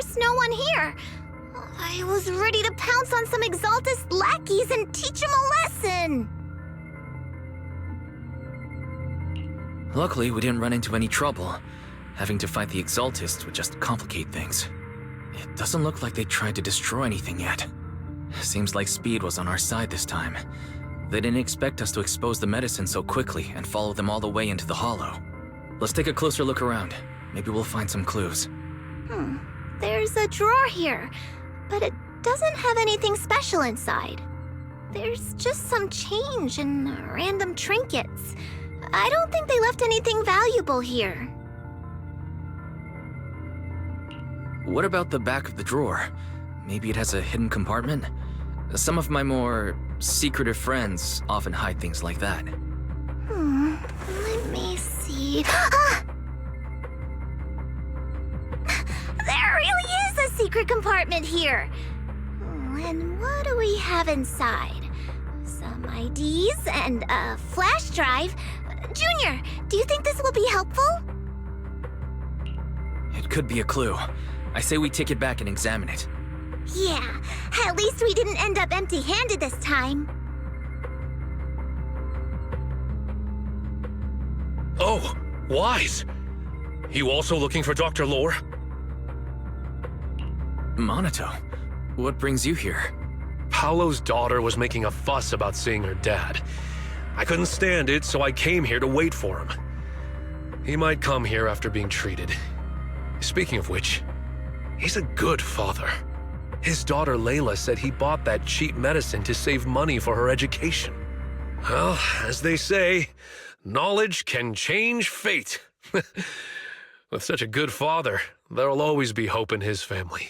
There's no one here. I was ready to pounce on some Exaltus lackeys and teach them a lesson. Luckily, we didn't run into any trouble. Having to fight the Exaltists would just complicate things. It doesn't look like they tried to destroy anything yet. Seems like speed was on our side this time. They didn't expect us to expose the medicine so quickly and follow them all the way into the hollow. Let's take a closer look around. Maybe we'll find some clues. There's a drawer here, but it doesn't have anything special inside. There's just some change and random trinkets. I don't think they left anything valuable here. What about the back of the drawer? Maybe it has a hidden compartment? Some of my more secretive friends often hide things like that. Let me see. Ah! There really is a secret compartment here. And what do we have inside? Some IDs and a flash drive. Junior, do you think this will be helpful? It could be a clue. I say we take it back and examine it. Yeah, at least we didn't end up empty-handed this time. Oh, Wise! You also looking for Dr. Lore? Monato, what brings you here? Paolo's daughter was making a fuss about seeing her dad. I couldn't stand it, so I came here to wait for him. He might come here after being treated. Speaking of which, he's a good father. His daughter Layla said he bought that cheap medicine to save money for her education. Well, as they say, knowledge can change fate. With such a good father, there'll always be hope in his family.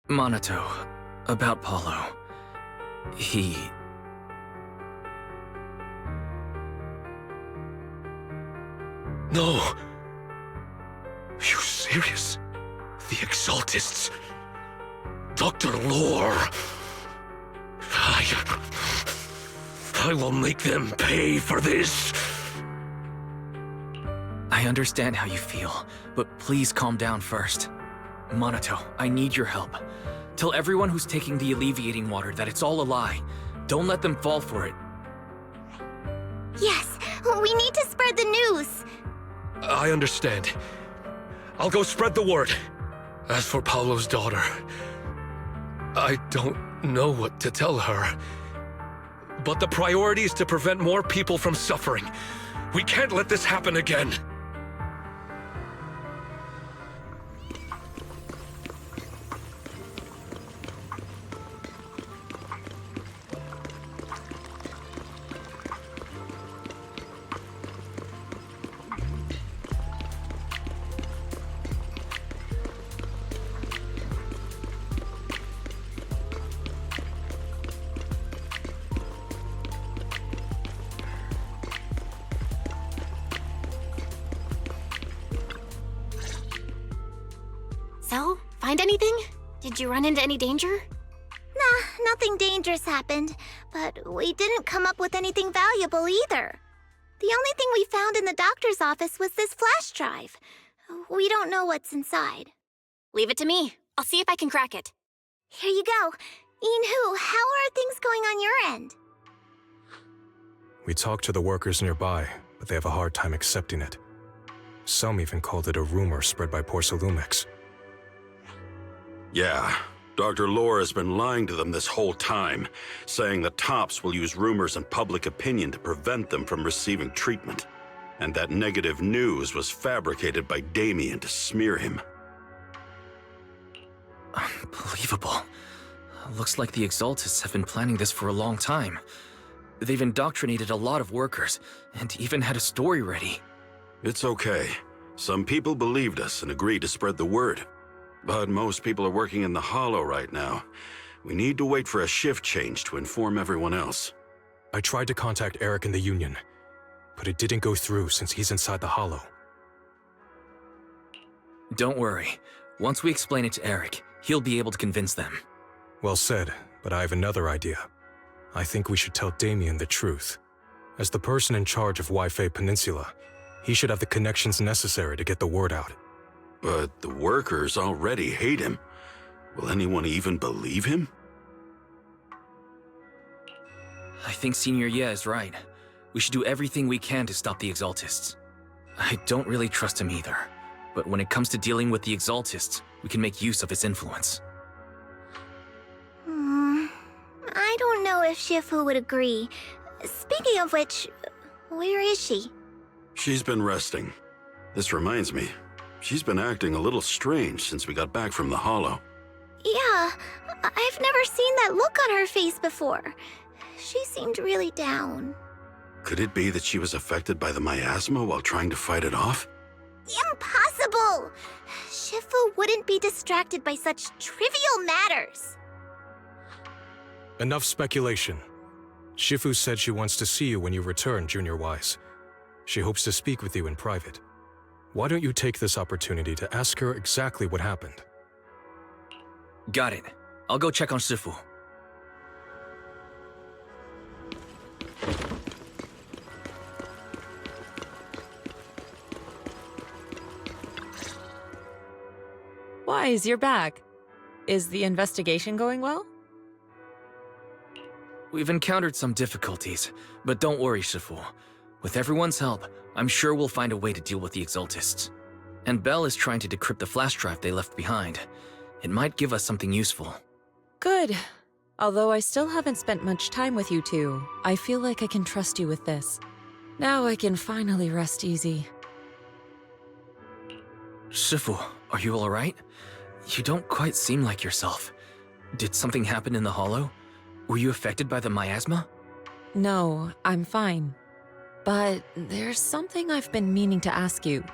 Monato, about Paulo. He... No! Are you serious? The Exaltists... Dr. Lore... I will make them pay for this! I understand how you feel, but please calm down first. Monato, I need your help. Tell everyone who's taking the alleviating water that it's all a lie. Don't let them fall for it. Yes, we need to spread the news. I understand. I'll go spread the word. As for Paolo's daughter, I don't know what to tell her. But the priority is to prevent more people from suffering. We can't let this happen again. So, find anything? Did you run into any danger? Nah, nothing dangerous happened, but we didn't come up with anything valuable either. The only thing we found in the doctor's office was this flash drive. We don't know what's inside. Leave it to me. I'll see if I can crack it. Here you go. Inhu, how are things going on your end? We talked to the workers nearby, but they have a hard time accepting it. Some even called it a rumor spread by Porcelumex. Yeah, Dr. Lore has been lying to them this whole time, saying the Tops will use rumors and public opinion to prevent them from receiving treatment, and that negative news was fabricated by Damien to smear him. Unbelievable. Looks like the Exaltists have been planning this for a long time. They've indoctrinated a lot of workers, and even had a story ready. It's okay. Some people believed us and agreed to spread the word. But most people are working in the Hollow right now. We need to wait for a shift change to inform everyone else. I tried to contact Eric in the Union, but it didn't go through since he's inside the Hollow. Don't worry. Once we explain it to Eric, he'll be able to convince them. Well said, but I have another idea. I think we should tell Damien the truth. As the person in charge of Wi-Fi Peninsula, he should have the connections necessary to get the word out. But the workers already hate him. Will anyone even believe him? I think Senior Ye is right. We should do everything we can to stop the Exaltists. I don't really trust him either, but when it comes to dealing with the Exaltists, we can make use of his influence. I don't know if Shifu would agree. Speaking of which, where is she? She's been resting. This reminds me, she's been acting a little strange since we got back from the Hollow. Yeah, I've never seen that look on her face before. She seemed really down. Could it be that she was affected by the miasma while trying to fight it off? Impossible! Shifu wouldn't be distracted by such trivial matters. Enough speculation. Shifu said she wants to see you when you return, Junior Wise. She hopes to speak with you in private. Why don't you take this opportunity to ask her exactly what happened? Got it. I'll go check on Shifu. Wise, you're back. Is the investigation going well? We've encountered some difficulties, but don't worry, Shifu. With everyone's help, I'm sure we'll find a way to deal with the Exaltists. And Bell is trying to decrypt the flash drive they left behind. It might give us something useful. Good. Although I still haven't spent much time with you two, I feel like I can trust you with this. Now I can finally rest easy. Shifu, are you alright? You don't quite seem like yourself. Did something happen in the Hollow? Were you affected by the miasma? No, I'm fine. But there's something I've been meaning to ask you.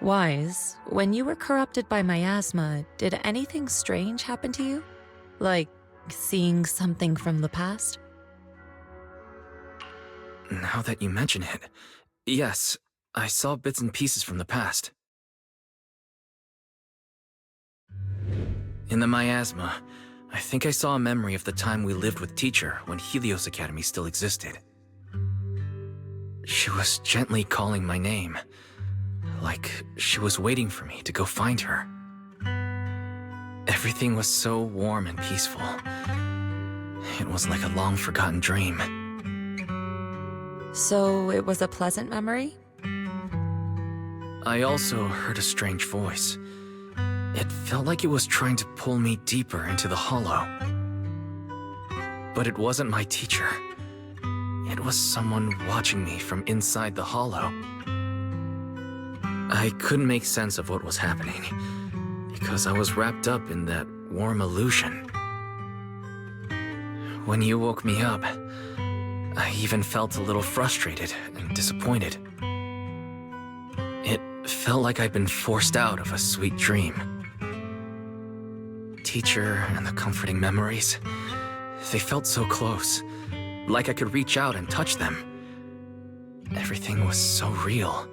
Wise, when you were corrupted by miasma, did anything strange happen to you? Like seeing something from the past? Now that you mention it, yes, I saw bits and pieces from the past. In the miasma, I think I saw a memory of the time we lived with Teacher when Helios Academy still existed. She was gently calling my name, like she was waiting for me to go find her. Everything was so warm and peaceful. It was like a long-forgotten dream. So it was a pleasant memory? I also heard a strange voice. It felt like it was trying to pull me deeper into the Hollow. But it wasn't my teacher. It was someone watching me from inside the Hollow. I couldn't make sense of what was happening, because I was wrapped up in that warm illusion. When you woke me up, I even felt a little frustrated and disappointed. It felt like I'd been forced out of a sweet dream. Teacher and the comforting memories, they felt so close, like I could reach out and touch them. Everything was so real.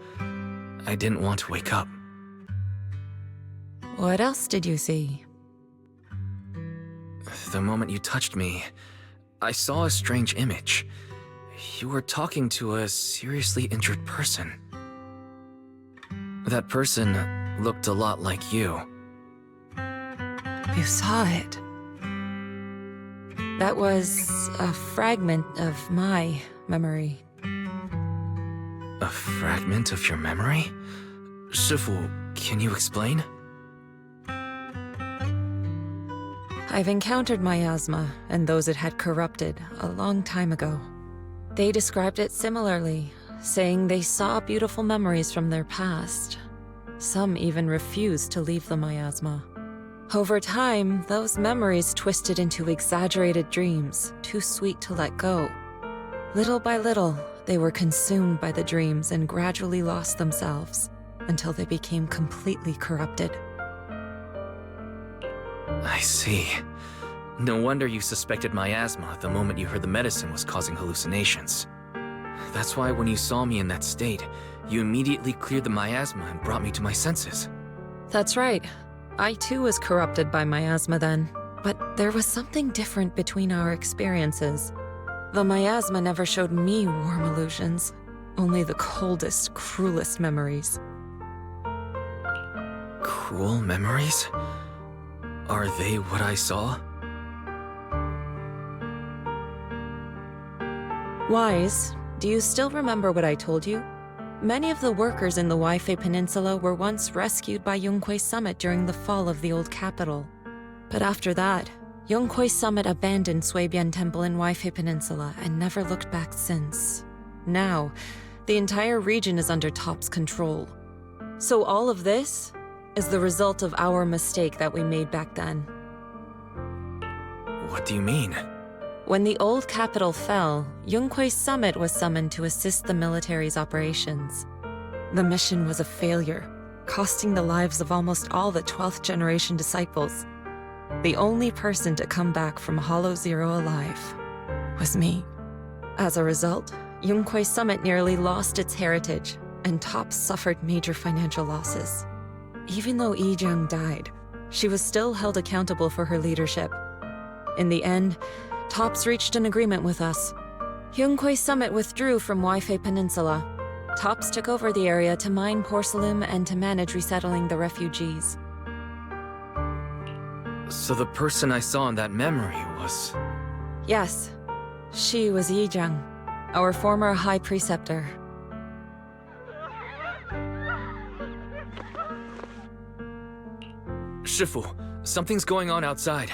I didn't want to wake up. What else did you see? The moment you touched me, I saw a strange image. You were talking to a seriously injured person. That person looked a lot like you. You saw it. That was a fragment of my memory. A fragment of your memory? Shifu, can you explain? I've encountered miasma and those it had corrupted a long time ago. They described it similarly, saying they saw beautiful memories from their past. Some even refused to leave the miasma. Over time, those memories twisted into exaggerated dreams, too sweet to let go. Little by little, they were consumed by the dreams and gradually lost themselves, until they became completely corrupted. I see. No wonder you suspected miasma the moment you heard the medicine was causing hallucinations. That's why when you saw me in that state, you immediately cleared the miasma and brought me to my senses. That's right. I too was corrupted by miasma then, but there was something different between our experiences. The miasma never showed me warm illusions, only the coldest, cruelest memories. Cruel memories? Are they what I saw? Wise, do you still remember what I told you? Many of the workers in the Waifei Peninsula were once rescued by Yonghui Summit during the fall of the old capital. But after that, Yonghui Summit abandoned Suibian Temple in Waifei Peninsula and never looked back since. Now, the entire region is under Top's control. So all of this is the result of our mistake that we made back then. What do you mean? When the old capital fell, Yonghui Summit was summoned to assist the military's operations. The mission was a failure, costing the lives of almost all the 12th generation disciples. The only person to come back from Hollow Zero alive was me. As a result, Yonghui Summit nearly lost its heritage, and Top suffered major financial losses. Even though Yijiang died, she was still held accountable for her leadership. In the end, Tops reached an agreement with us. Yonghui Summit withdrew from Waifei Peninsula. Tops took over the area to mine porcelain and to manage resettling the refugees. So the person I saw in that memory was... Yes, she was Yijiang, our former High Preceptor. Shifu, something's going on outside.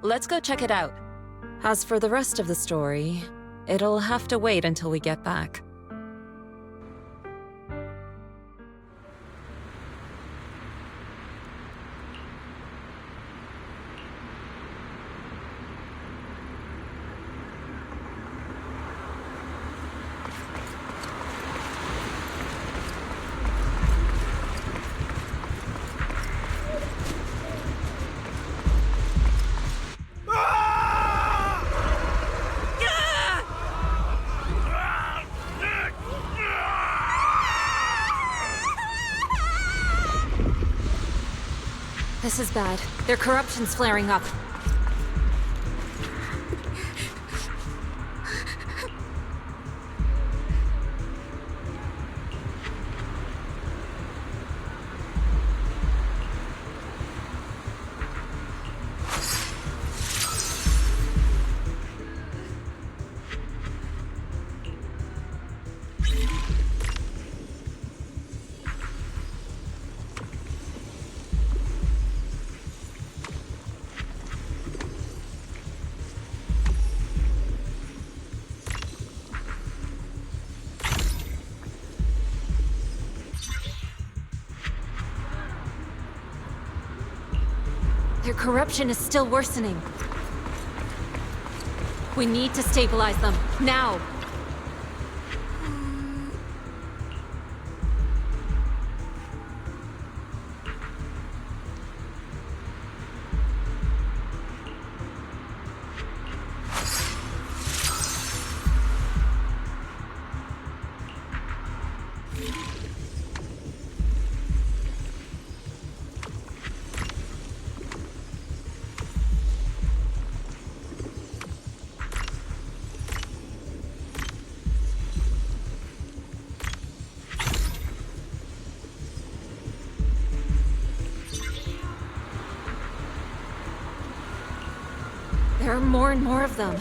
Let's go check it out. As for the rest of the story, it'll have to wait until we get back. This is bad. Their corruption's flaring up. Their corruption is still worsening. We need to stabilize them, now! There are more and more of them.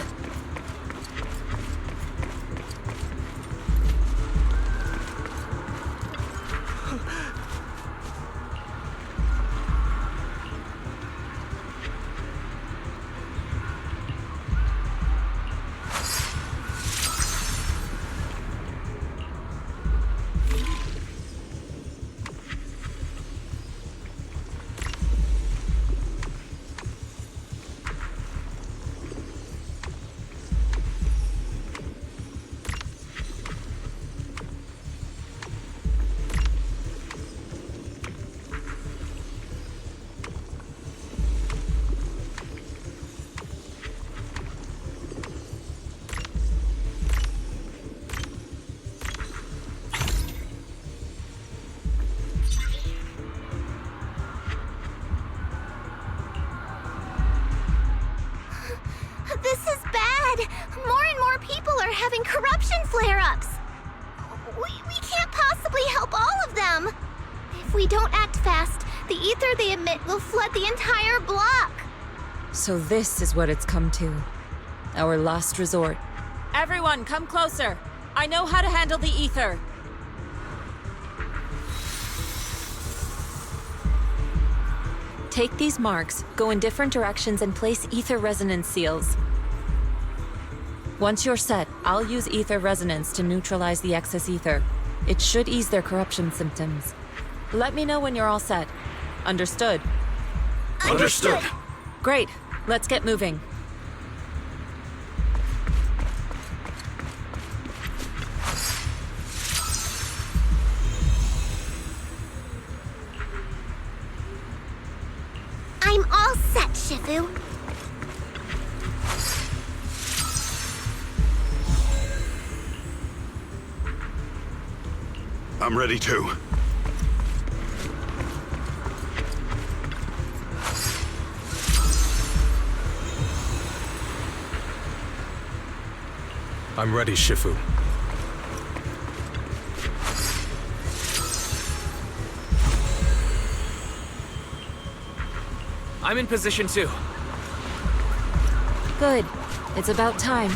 This is bad! More and more people are having corruption flare-ups! We can't possibly help all of them! If we don't act fast, The ether they emit will flood the entire block. So this is what it's come to. Our last resort. Everyone, come closer. I know how to handle the ether. Take these marks, go in different directions, and place ether resonance seals. Once you're set, I'll use ether resonance to neutralize the excess ether. It should ease their corruption symptoms. Let me know when you're all set. Understood? Understood. Great. Let's get moving. I'm all set, Shifu. I'm ready too. I'm ready, Shifu. I'm in position too. Good. It's about time.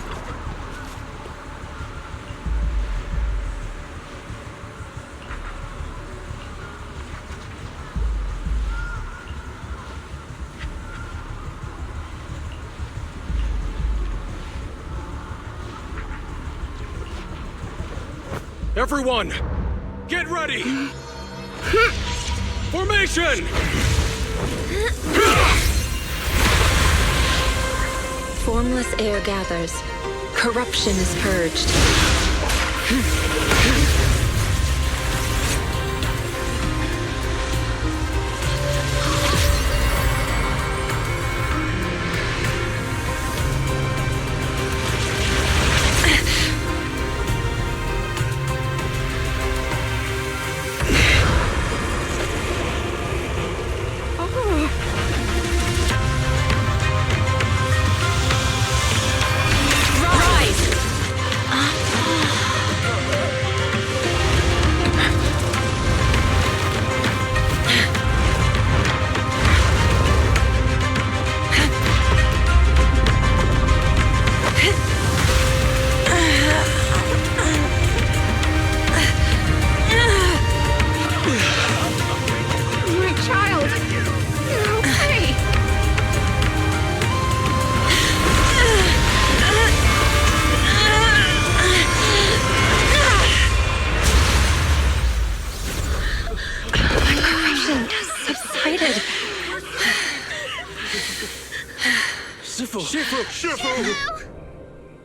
Everyone, get ready! Formation! Formless air gathers. Corruption is purged.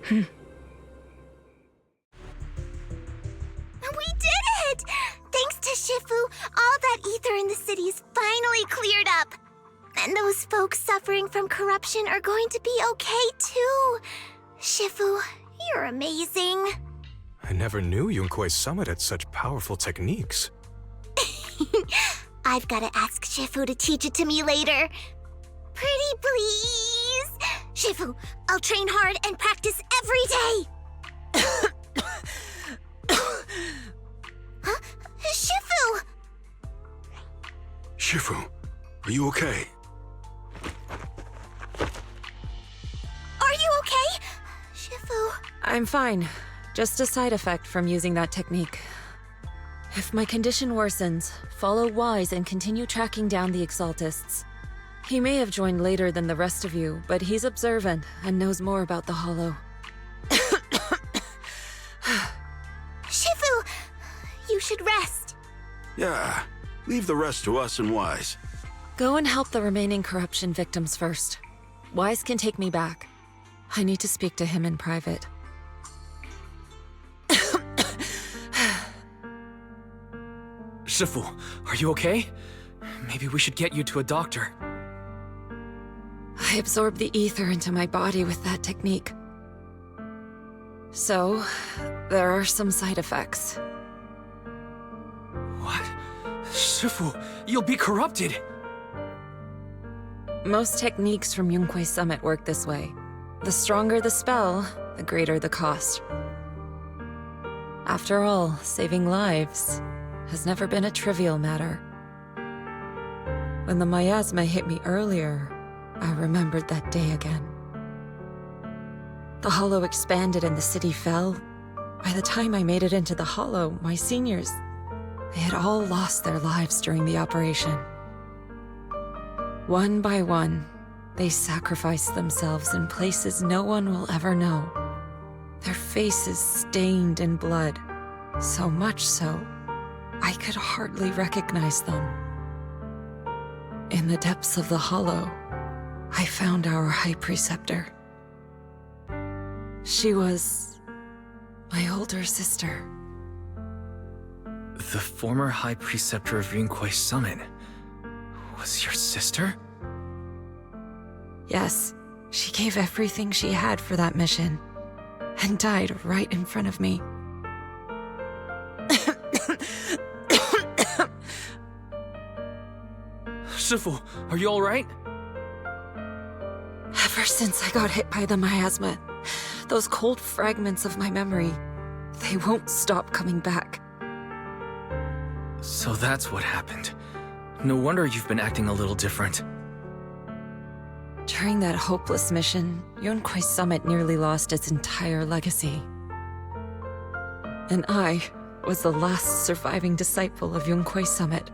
We did it! Thanks to Shifu, all that ether in the city is finally cleared up. And those folks suffering from corruption are going to be okay too. Shifu, you're amazing. I never knew Yunque's summit had such powerful techniques. I've got to ask Shifu to teach it to me later. Pretty please? Shifu, I'll train hard and practice every day. Huh? Shifu! Shifu, are you okay? Are you okay? Shifu... I'm fine. Just a side effect from using that technique. If my condition worsens, follow Wise and continue tracking down the Exaltists. He may have joined later than the rest of you, but he's observant and knows more about the Hollow. Shifu! You should rest. Yeah, leave the rest to us and Wise. Go and help the remaining corruption victims first. Wise can take me back. I need to speak to him in private. Shifu, are you okay? Maybe we should get you to a doctor. I absorbed the ether into my body with that technique. So, there are some side effects. What? Shifu, you'll be corrupted! Most techniques from Yunque's summit work this way. The stronger the spell, the greater the cost. After all, saving lives has never been a trivial matter. When the miasma hit me earlier, I remembered that day again. The hollow expanded and the city fell. By the time I made it into the hollow, my seniors, they had all lost their lives during the operation. One by one, they sacrificed themselves in places no one will ever know. Their faces stained in blood, so much so, I could hardly recognize them. In the depths of the hollow, I found our High Preceptor. She was my older sister. The former High Preceptor of Yunquai Summit was your sister? Yes, she gave everything she had for that mission, and died right in front of me. Shifu, are you alright? Ever since I got hit by the miasma, those cold fragments of my memory, they won't stop coming back. So that's what happened. No wonder you've been acting a little different. During that hopeless mission, Yunquai Summit nearly lost its entire legacy. And I was the last surviving disciple of Yunquai Summit.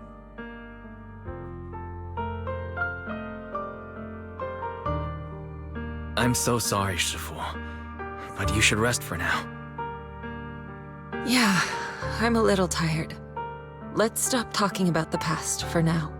I'm so sorry, Shifu. But you should rest for now. Yeah, I'm a little tired. Let's stop talking about the past for now.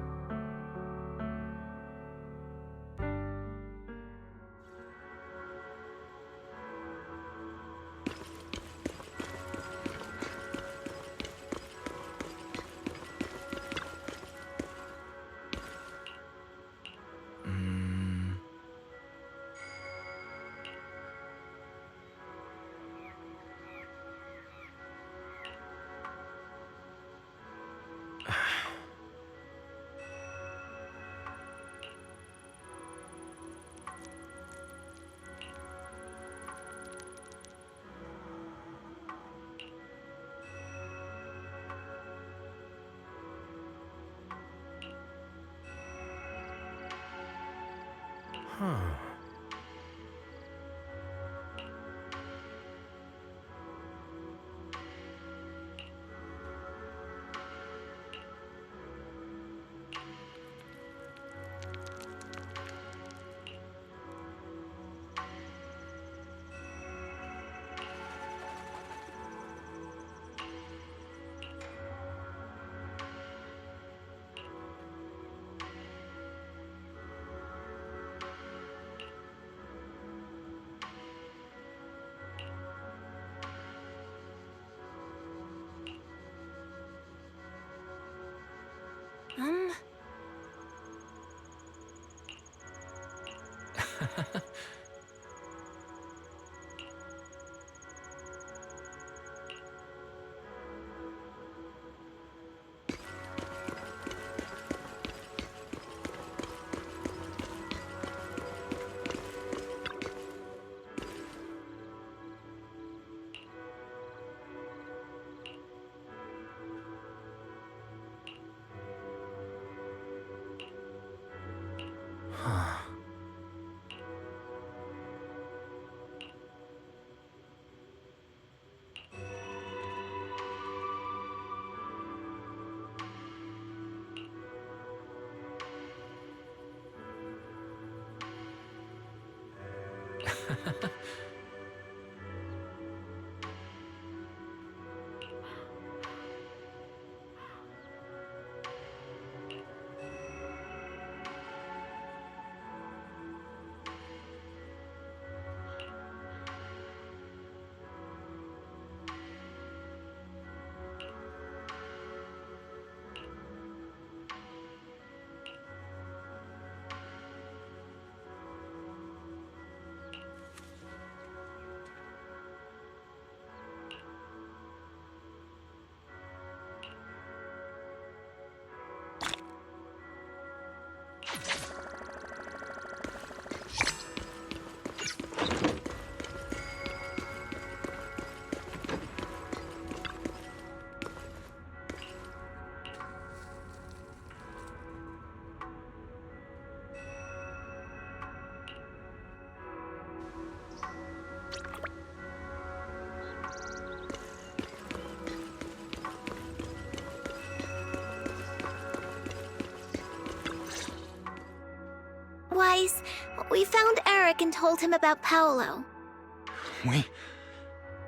We found Eric and told him about Paolo.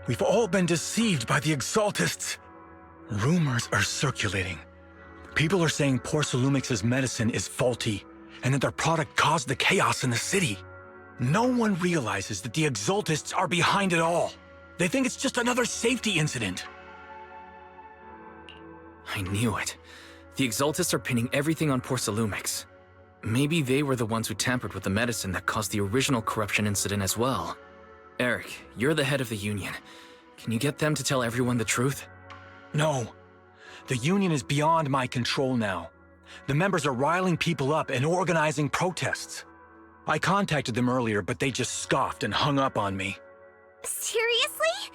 We've all been deceived by the Exaltists. Rumors are circulating. People are saying Porcelumix's medicine is faulty, and that their product caused the chaos in the city. No one realizes that the Exaltists are behind it all. They think it's just another safety incident. I knew it. The Exaltists are pinning everything on Porcelumix. Maybe they were the ones who tampered with the medicine that caused the original corruption incident as well. Eric, you're the head of the Union. Can you get them to tell everyone the truth? No. The Union is beyond my control now. The members are riling people up and organizing protests. I contacted them earlier, but they just scoffed and hung up on me. Seriously?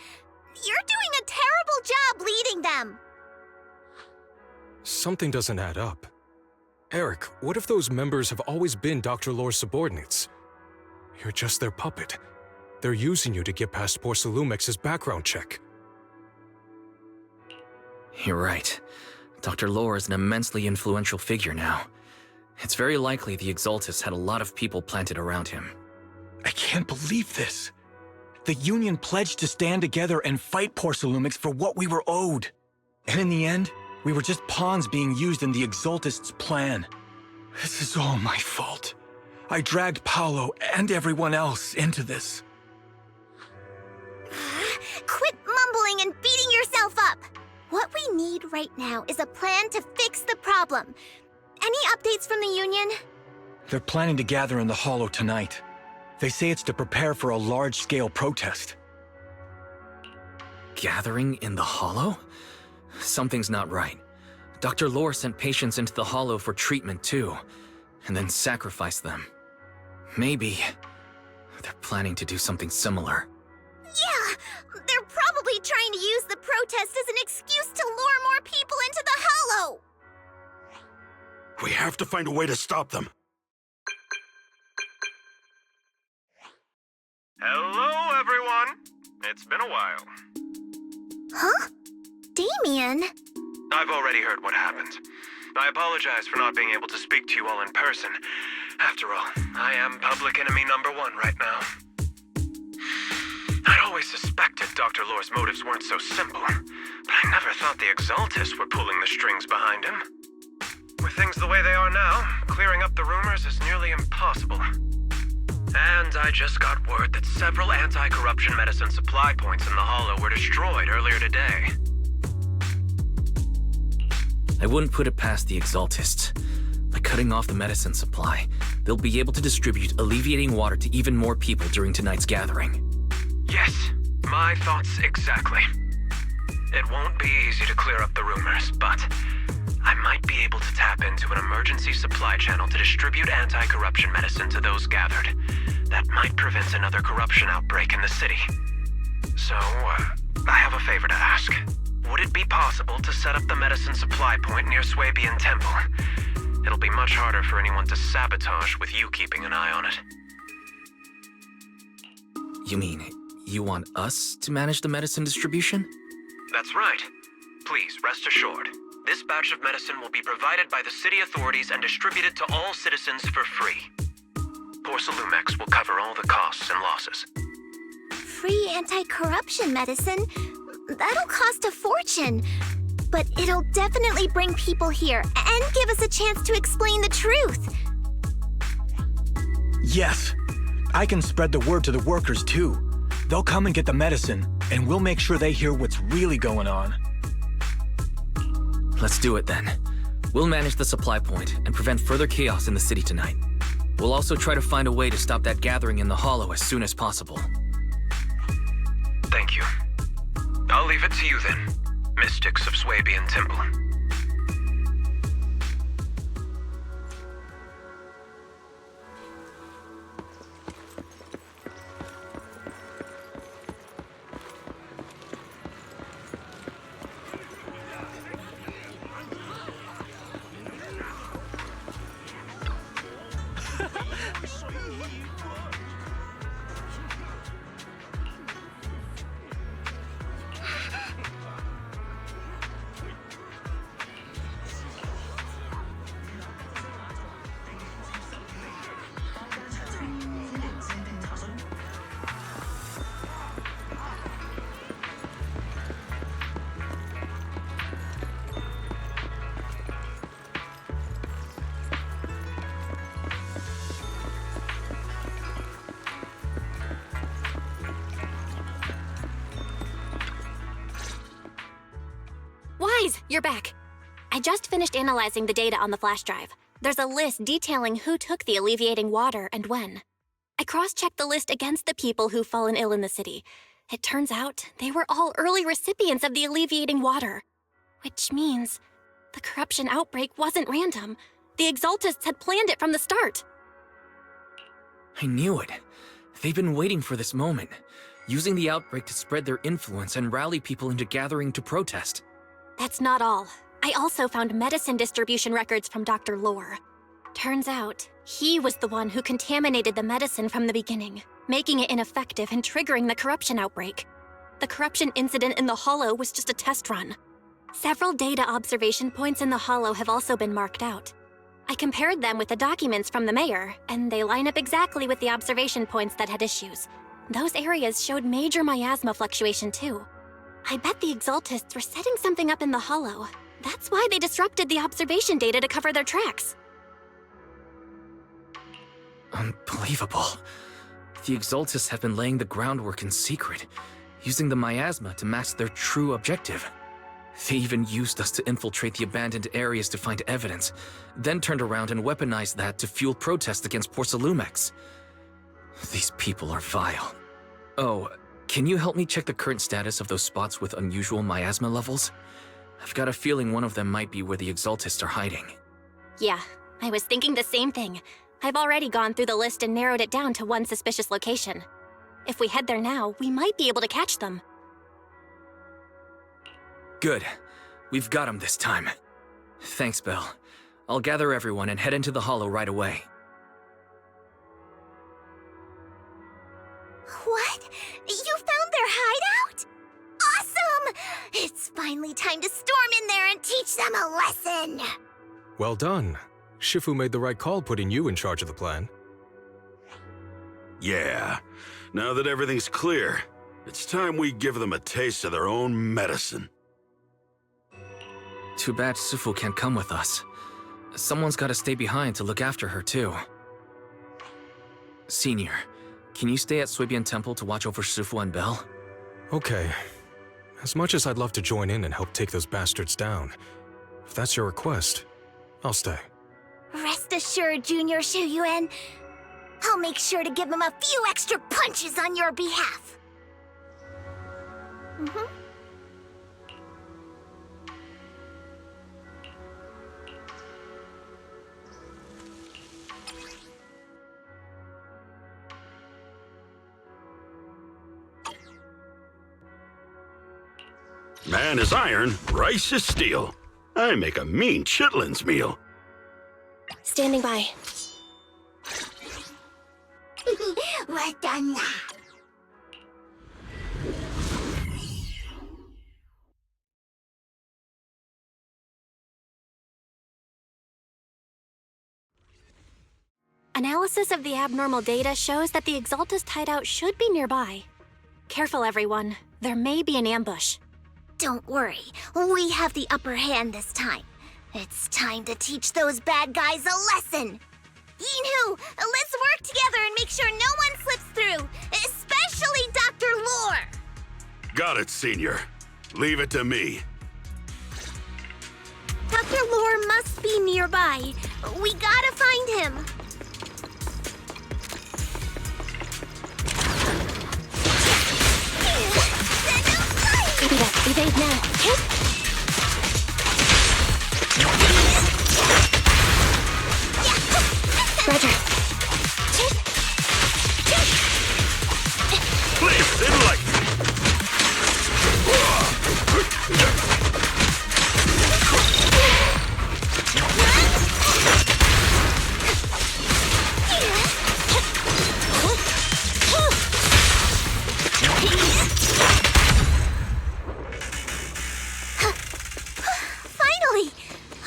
You're doing a terrible job leading them! Something doesn't add up. Eric, what if those members have always been Dr. Lore's subordinates? You're just their puppet. They're using you to get past Porcelumix's background check. You're right. Dr. Lore is an immensely influential figure now. It's very likely the Exaltists had a lot of people planted around him. I can't believe this. The Union pledged to stand together and fight Porcelumix for what we were owed. And in the end, we were just pawns being used in the Exaltists' plan. This is all my fault. I dragged Paolo and everyone else into this. Quit mumbling and beating yourself up! What we need right now is a plan to fix the problem. Any updates from the Union? They're planning to gather in the Hollow tonight. They say it's to prepare for a large-scale protest. Gathering in the Hollow? Something's not right. Dr. Lore sent patients into the Hollow for treatment too, and then sacrificed them. Maybe they're planning to do something similar. Yeah, they're probably trying to use the protest as an excuse to lure more people into the Hollow! We have to find a way to stop them. Hello, everyone. It's been a while. Huh? Damien? I've already heard what happened. I apologize for not being able to speak to you all in person. After all, I am public enemy #1 right now. I'd always suspected Dr. Lore's motives weren't so simple, but I never thought the Exaltists were pulling the strings behind him. With things the way they are now, clearing up the rumors is nearly impossible. And I just got word that several anti-corruption medicine supply points in the Hollow were destroyed earlier today. I wouldn't put it past the Exaltists. By cutting off the medicine supply, they'll be able to distribute alleviating water to even more people during tonight's gathering. Yes, my thoughts exactly. It won't be easy to clear up the rumors, but I might be able to tap into an emergency supply channel to distribute anti-corruption medicine to those gathered. That might prevent another corruption outbreak in the city. So, I have a favor to ask. Would it be possible to set up the medicine supply point near Swabian Temple? It'll be much harder for anyone to sabotage with you keeping an eye on it. You mean, you want us to manage the medicine distribution? That's right. Please, rest assured. This batch of medicine will be provided by the city authorities and distributed to all citizens for free. Porcelumix will cover all the costs and losses. Free anti-corruption medicine? That'll cost a fortune. But it'll definitely bring people here and give us a chance to explain the truth. Yes. I can spread the word to the workers too. They'll come and get the medicine, and we'll make sure they hear what's really going on. Let's do it then. We'll manage the supply point and prevent further chaos in the city tonight. We'll also try to find a way to stop that gathering in the Hollow as soon as possible. Thank you. I'll leave it to you then, mystics of Swabian Temple. Guys, you're back. I just finished analyzing the data on the flash drive. There's a list detailing who took the alleviating water and when. I cross-checked the list against the people who've fallen ill in the city. It turns out they were all early recipients of the alleviating water. Which means the corruption outbreak wasn't random. The Exaltists had planned it from the start. I knew it. They've been waiting for this moment, using the outbreak to spread their influence and rally people into gathering to protest. That's not all. I also found medicine distribution records from Dr. Lore. Turns out, he was the one who contaminated the medicine from the beginning, making it ineffective and triggering the corruption outbreak. The corruption incident in the Hollow was just a test run. Several data observation points in the Hollow have also been marked out. I compared them with the documents from the mayor, and they line up exactly with the observation points that had issues. Those areas showed major miasma fluctuation too. I bet the Exaltists were setting something up in the Hollow. That's why they disrupted the observation data to cover their tracks. Unbelievable. The Exaltists have been laying the groundwork in secret, using the miasma to mask their true objective. They even used us to infiltrate the abandoned areas to find evidence, then turned around and weaponized that to fuel protests against Porcelumex. These people are vile. Oh, can you help me check the current status of those spots with unusual miasma levels? I've got a feeling one of them might be where the Exaltists are hiding. Yeah, I was thinking the same thing. I've already gone through the list and narrowed it down to one suspicious location. If we head there now, we might be able to catch them. Good. We've got them this time. Thanks, Belle. I'll gather everyone and head into the Hollow right away. What? You found their hideout? Awesome! It's finally time to storm in there and teach them a lesson! Well done. Shifu made the right call putting you in charge of the plan. Yeah. Now that everything's clear, it's time we give them a taste of their own medicine. Too bad Sufu can't come with us. Someone's gotta stay behind to look after her, too. Senior, can you stay at Suibian Temple to watch over Sufu and Belle? Okay. As much as I'd love to join in and help take those bastards down, if that's your request, I'll stay. Rest assured, Junior Shuyuan. I'll make sure to give him a few extra punches on your behalf. Man is iron, rice is steel. I make a mean chitlins meal. Standing by. Well done. Analysis of the abnormal data shows that the Exaltist hideout should be nearby. Careful, everyone. There may be an ambush. Don't worry, we have the upper hand this time. It's time to teach those bad guys a lesson. Yinhu, let's work together and make sure no one slips through, especially Dr. Lore. Got it, Senior. Leave it to me. Dr. Lore must be nearby. We gotta find him. Copy that. Evade now. Hit! Roger. Please, enlighten. Finally!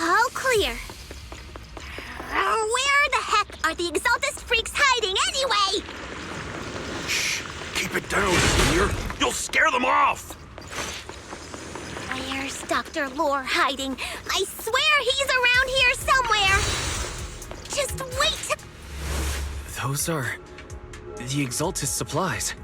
All clear. Where the heck are the Exaltist freaks hiding anyway? Shh, keep it down, Senior. You'll scare them off. Where's Dr. Lore hiding? I swear he's around here somewhere. Just wait. Those are the Exaltist supplies.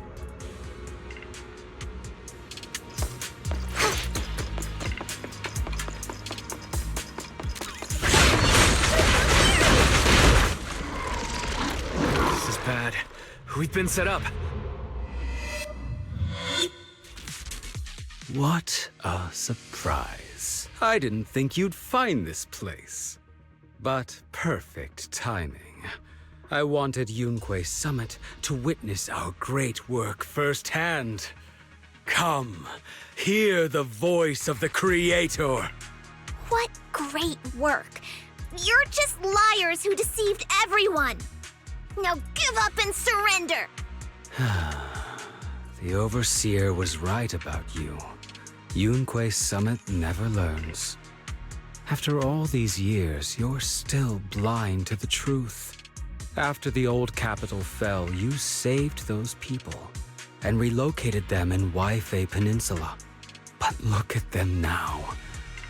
we've been set up. What a surprise. I didn't think you'd find this place. But perfect timing. I wanted Yunque Summit to witness our great work firsthand. Come, hear the voice of the Creator. What great work! You're just liars who deceived everyone! Now give up and surrender! The Overseer was right about you. Yunque Summit never learns. After all these years, you're still blind to the truth. After the old capital fell, you saved those people and relocated them in Waifei Peninsula. But look at them now,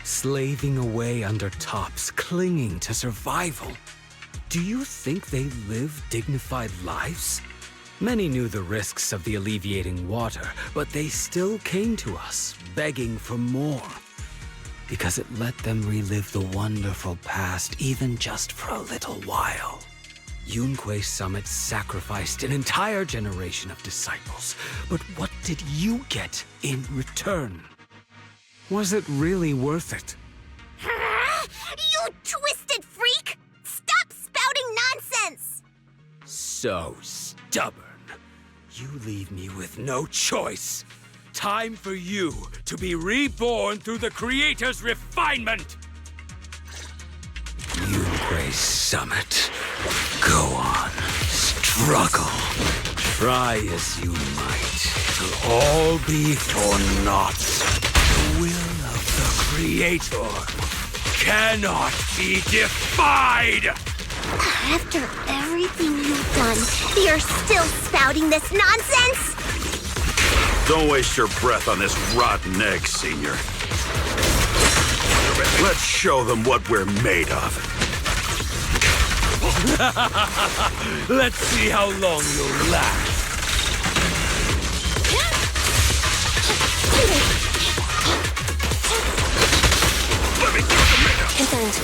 slaving away under tops, clinging to survival. Do you think they live dignified lives? Many knew the risks of the alleviating water, but they still came to us, begging for more. Because it let them relive the wonderful past, even just for a little while. Yunque Summit sacrificed an entire generation of disciples, but what did you get in return? Was it really worth it? You twisted freak! Stop spouting nonsense! So stubborn. You leave me with no choice. Time for you to be reborn through the Creator's refinement! Yunque Summit. Go on. Struggle. Try as you might. It'll all be for naught. The will of the Creator cannot be defied! After everything you've done, you're still spouting this nonsense? Don't waste your breath on this rotten egg, Senior. Let's show them what we're made of. Let's see how long you'll last. Let me get the minute. Confirmed.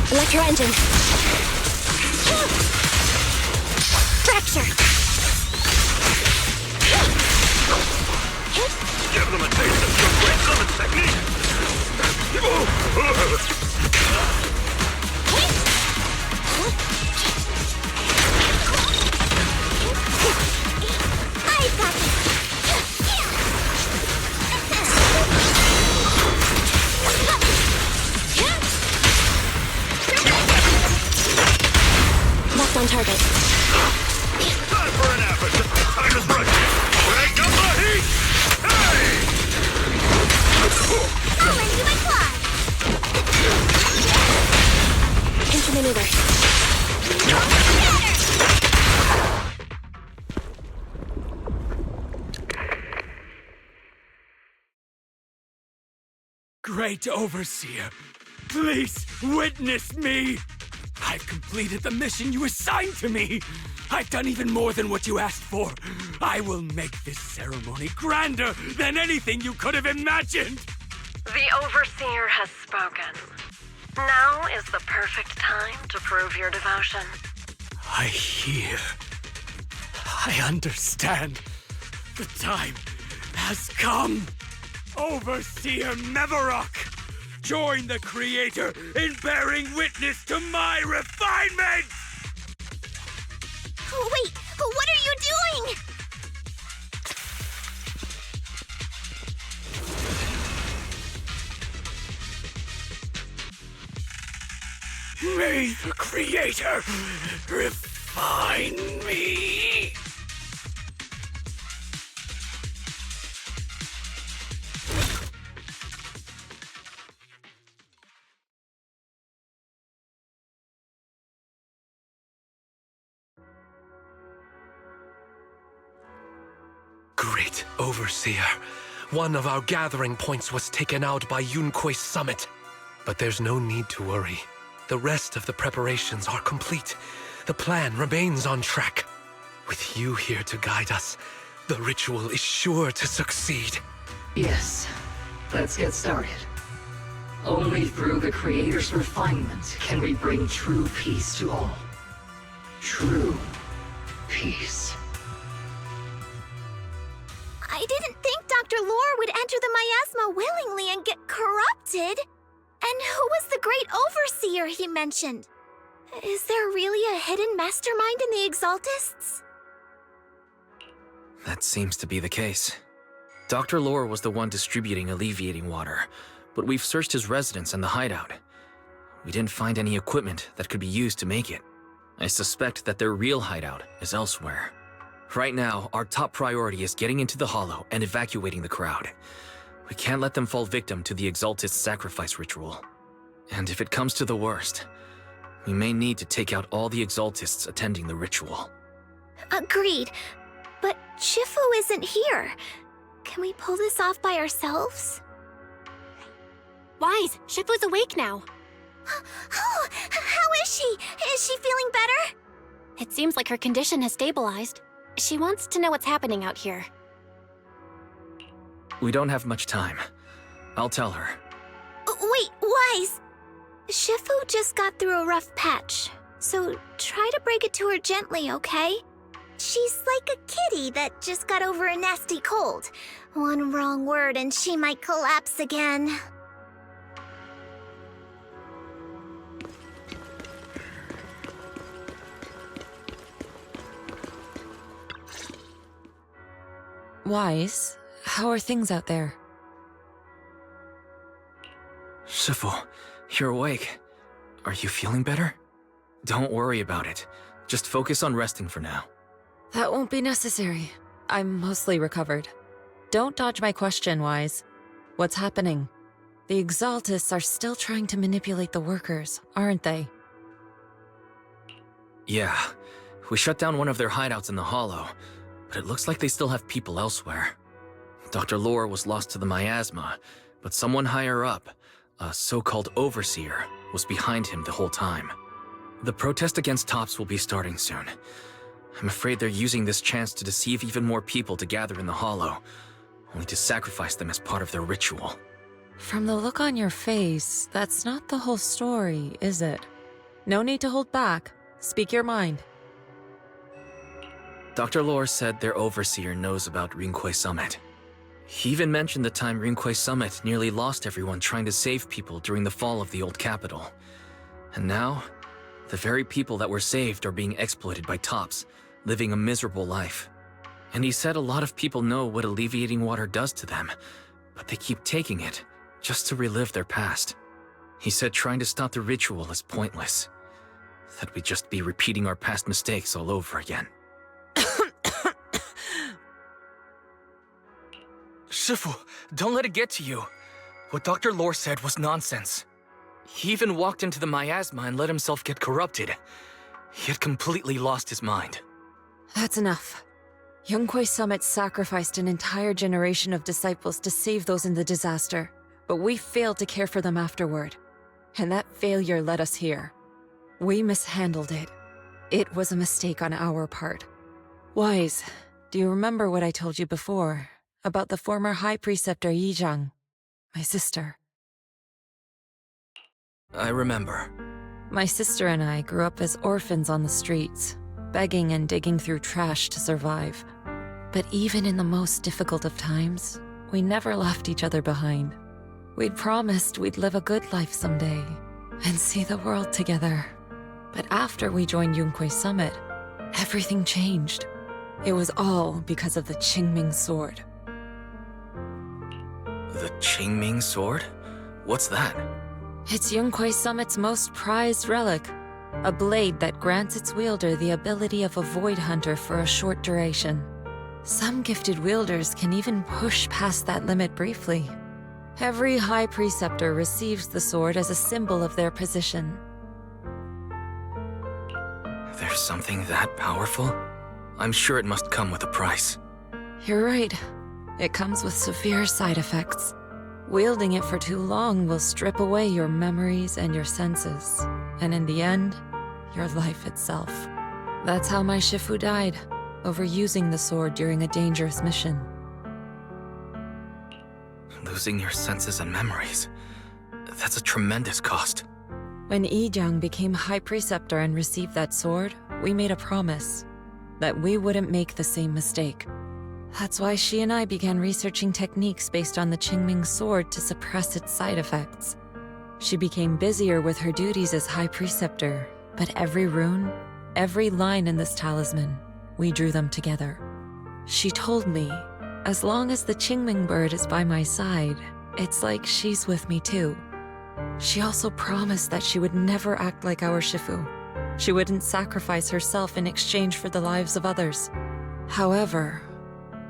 Electro engine. Fracture. Give them a taste of your great summit technique. I got this! Locked on target. Time for an appetite. Time is right. Break up the heat. Hey! I'll lend you my quad! Intermaneuver. Great Overseer, please witness me! I've completed the mission you assigned to me! I've done even more than what you asked for! I will make this ceremony grander than anything you could have imagined! The Overseer has spoken. Now is the perfect time to prove your devotion. I hear. I understand. The time has come! Overseer Mevarok! Join the Creator in bearing witness to my refinement! Wait, what are you doing? May the Creator refine me! Great Overseer. One of our gathering points was taken out by Yunque Summit. But there's no need to worry. The rest of the preparations are complete. The plan remains on track. With you here to guide us, the ritual is sure to succeed. Yes, let's get started. Only through the Creator's refinement can we bring true peace to all. True peace. I didn't think Dr. Lore would enter the miasma willingly and get corrupted. And who was the great overseer he mentioned? Is there really a hidden mastermind in the Exaltists? That seems to be the case. Dr. Lore was the one distributing alleviating water, but we've searched his residence and the hideout. We didn't find any equipment that could be used to make it. I suspect that their real hideout is elsewhere. Right now, our top priority is getting into the Hollow and evacuating the crowd. We can't let them fall victim to the Exaltist sacrifice ritual. And if it comes to the worst, we may need to take out all the Exaltists attending the ritual. Agreed. But Shifu isn't here. Can we pull this off by ourselves? Wise, Shifu's awake now. Oh, how is she? Is she feeling better? It seems like her condition has stabilized. She wants to know what's happening out here. We don't have much time. I'll tell her. Wait, Wise! Shifu just got through a rough patch, so try to break it to her gently, okay? She's like a kitty that just got over a nasty cold. One wrong word and she might collapse again. Wise, how are things out there? Shifu, you're awake. Are you feeling better? Don't worry about it. Just focus on resting for now. That won't be necessary. I'm mostly recovered. Don't dodge my question, Wise. What's happening? The Exaltists are still trying to manipulate the workers, aren't they? Yeah. We shut down one of their hideouts in the Hollow, but it looks like they still have people elsewhere. Dr. Lore was lost to the miasma, but someone higher up, a so-called overseer, was behind him the whole time. The protest against Tops will be starting soon. I'm afraid they're using this chance to deceive even more people to gather in the Hollow, only to sacrifice them as part of their ritual. From the look on your face, that's not the whole story, is it? No need to hold back. Speak your mind. Dr. Lore said their overseer knows about Rinqué Summit. He even mentioned the time Rinqué Summit nearly lost everyone trying to save people during the fall of the old capital. And now, the very people that were saved are being exploited by Tops, living a miserable life. And he said a lot of people know what alleviating water does to them, but they keep taking it just to relive their past. He said trying to stop the ritual is pointless, that we'd just be repeating our past mistakes all over again. Shifu, don't let it get to you. What Dr. Lore said was nonsense. He even walked into the miasma and let himself get corrupted. He had completely lost his mind. That's enough. Rinqué Summit sacrificed an entire generation of disciples to save those in the disaster, but we failed to care for them afterward. And that failure led us here. We mishandled it. It was a mistake on our part. Wise, do you remember what I told you before about the former High Preceptor Yizhang, my sister? I remember. My sister and I grew up as orphans on the streets, begging and digging through trash to survive. But even in the most difficult of times, we never left each other behind. We'd promised we'd live a good life someday and see the world together. But after we joined Rinqué Summit, everything changed. It was all because of the Qingming sword. The Qingming sword? What's that? It's Rinqué Summit's most prized relic, a blade that grants its wielder the ability of a void hunter for a short duration. Some gifted wielders can even push past that limit briefly. Every High Preceptor receives the sword as a symbol of their position. There's something that powerful? I'm sure it must come with a price. You're right. It comes with severe side effects. Wielding it for too long will strip away your memories and your senses, and in the end, your life itself. That's how my Shifu died, overusing the sword during a dangerous mission. Losing your senses and memories. That's a tremendous cost. When Yijiang became High Preceptor and received that sword, we made a promise that we wouldn't make the same mistake. That's why she and I began researching techniques based on the Qingming sword to suppress its side effects. She became busier with her duties as High Preceptor, but every rune, every line in this talisman, we drew them together. She told me, as long as the Qingming bird is by my side, it's like she's with me too. She also promised that she would never act like our Shifu. She wouldn't sacrifice herself in exchange for the lives of others. However,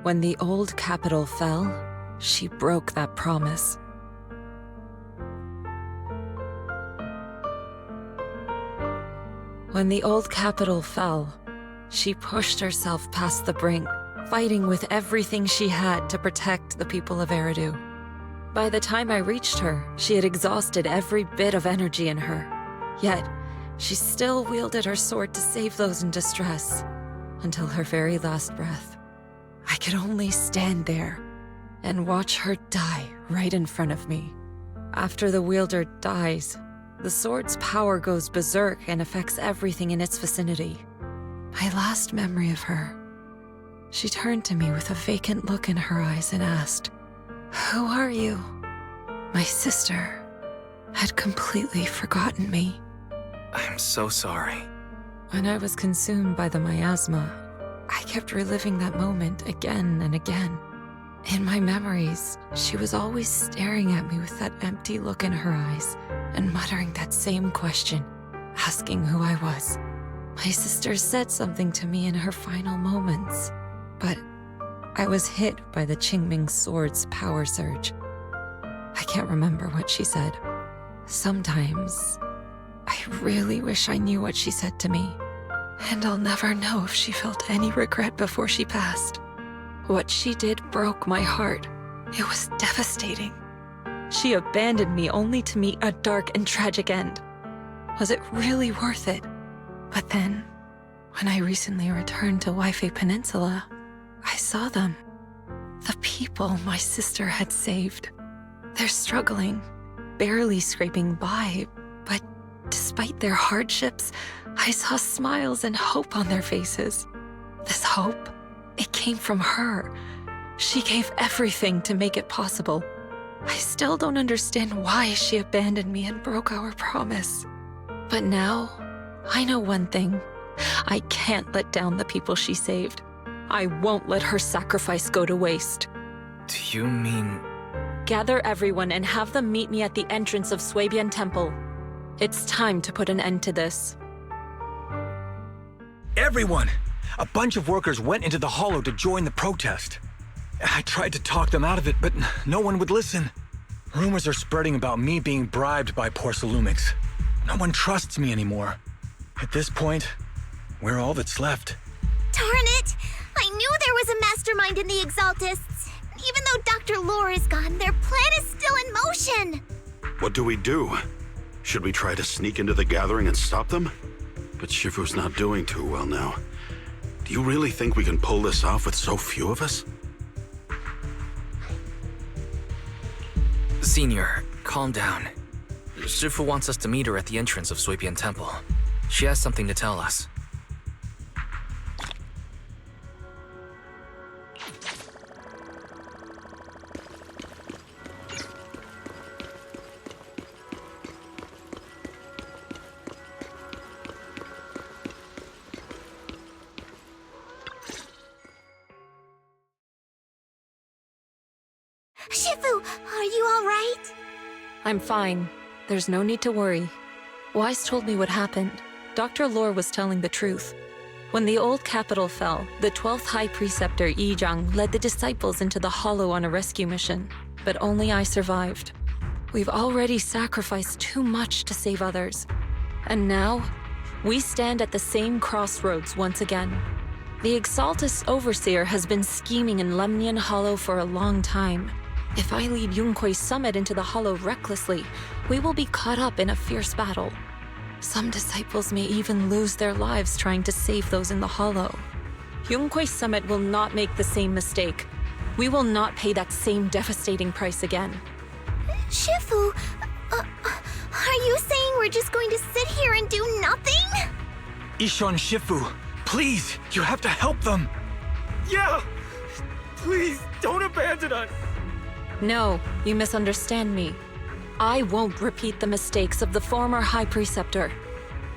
when the old capital fell, she broke that promise. When the old capital fell, she pushed herself past the brink, fighting with everything she had to protect the people of Eridu. By the time I reached her, she had exhausted every bit of energy in her. Yet, she still wielded her sword to save those in distress, until her very last breath. I could only stand there and watch her die right in front of me. After the wielder dies, the sword's power goes berserk and affects everything in its vicinity. My last memory of her, she turned to me with a vacant look in her eyes and asked, "Who are you?" My sister had completely forgotten me. I'm so sorry. When I was consumed by the miasma, I kept reliving that moment again and again. In my memories, she was always staring at me with that empty look in her eyes and muttering that same question, asking who I was. My sister said something to me in her final moments, but I was hit by the Qingming sword's power surge. I can't remember what she said. Sometimes, I really wish I knew what she said to me, and I'll never know if she felt any regret before she passed. What she did broke my heart. It was devastating. She abandoned me only to meet a dark and tragic end. Was it really worth it? But then, when I recently returned to Waifei Peninsula, I saw them. The people my sister had saved. They're struggling, barely scraping by, but despite their hardships, I saw smiles and hope on their faces. This hope, it came from her. She gave everything to make it possible. I still don't understand why she abandoned me and broke our promise. But now, I know one thing. I can't let down the people she saved. I won't let her sacrifice go to waste. Do you mean... Gather everyone and have them meet me at the entrance of Suibian Temple. It's time to put an end to this. Everyone! A bunch of workers went into the hollow to join the protest. I tried to talk them out of it, but no one would listen. Rumors are spreading about me being bribed by Porcelumix. No one trusts me anymore. At this point, we're all that's left. Darn it! I knew there was a mastermind in the Exaltists. Even though Dr. Lore is gone, their plan is still in motion. What do we do? Should we try to sneak into the gathering and stop them? But Shifu's not doing too well now. Do you really think we can pull this off with so few of us? Senior, calm down. Shifu wants us to meet her at the entrance of Suibian Temple. She has something to tell us. Shifu, are you all right? I'm fine. There's no need to worry. Wise told me what happened. Dr. Lore was telling the truth. When the old capital fell, the 12th High Preceptor Yijiang led the disciples into the Hollow on a rescue mission, but only I survived. We've already sacrificed too much to save others. And now, we stand at the same crossroads once again. The Exaltus Overseer has been scheming in Lemnian Hollow for a long time. If I lead Yunkui's summit into the Hollow recklessly, we will be caught up in a fierce battle. Some disciples may even lose their lives trying to save those in the Hollow. Yunkui's summit will not make the same mistake. We will not pay that same devastating price again. Shifu, are you saying we're just going to sit here and do nothing? Isho and Shifu, please, you have to help them! Yeah! Please, don't abandon us! No, you misunderstand me. I won't repeat the mistakes of the former High Preceptor.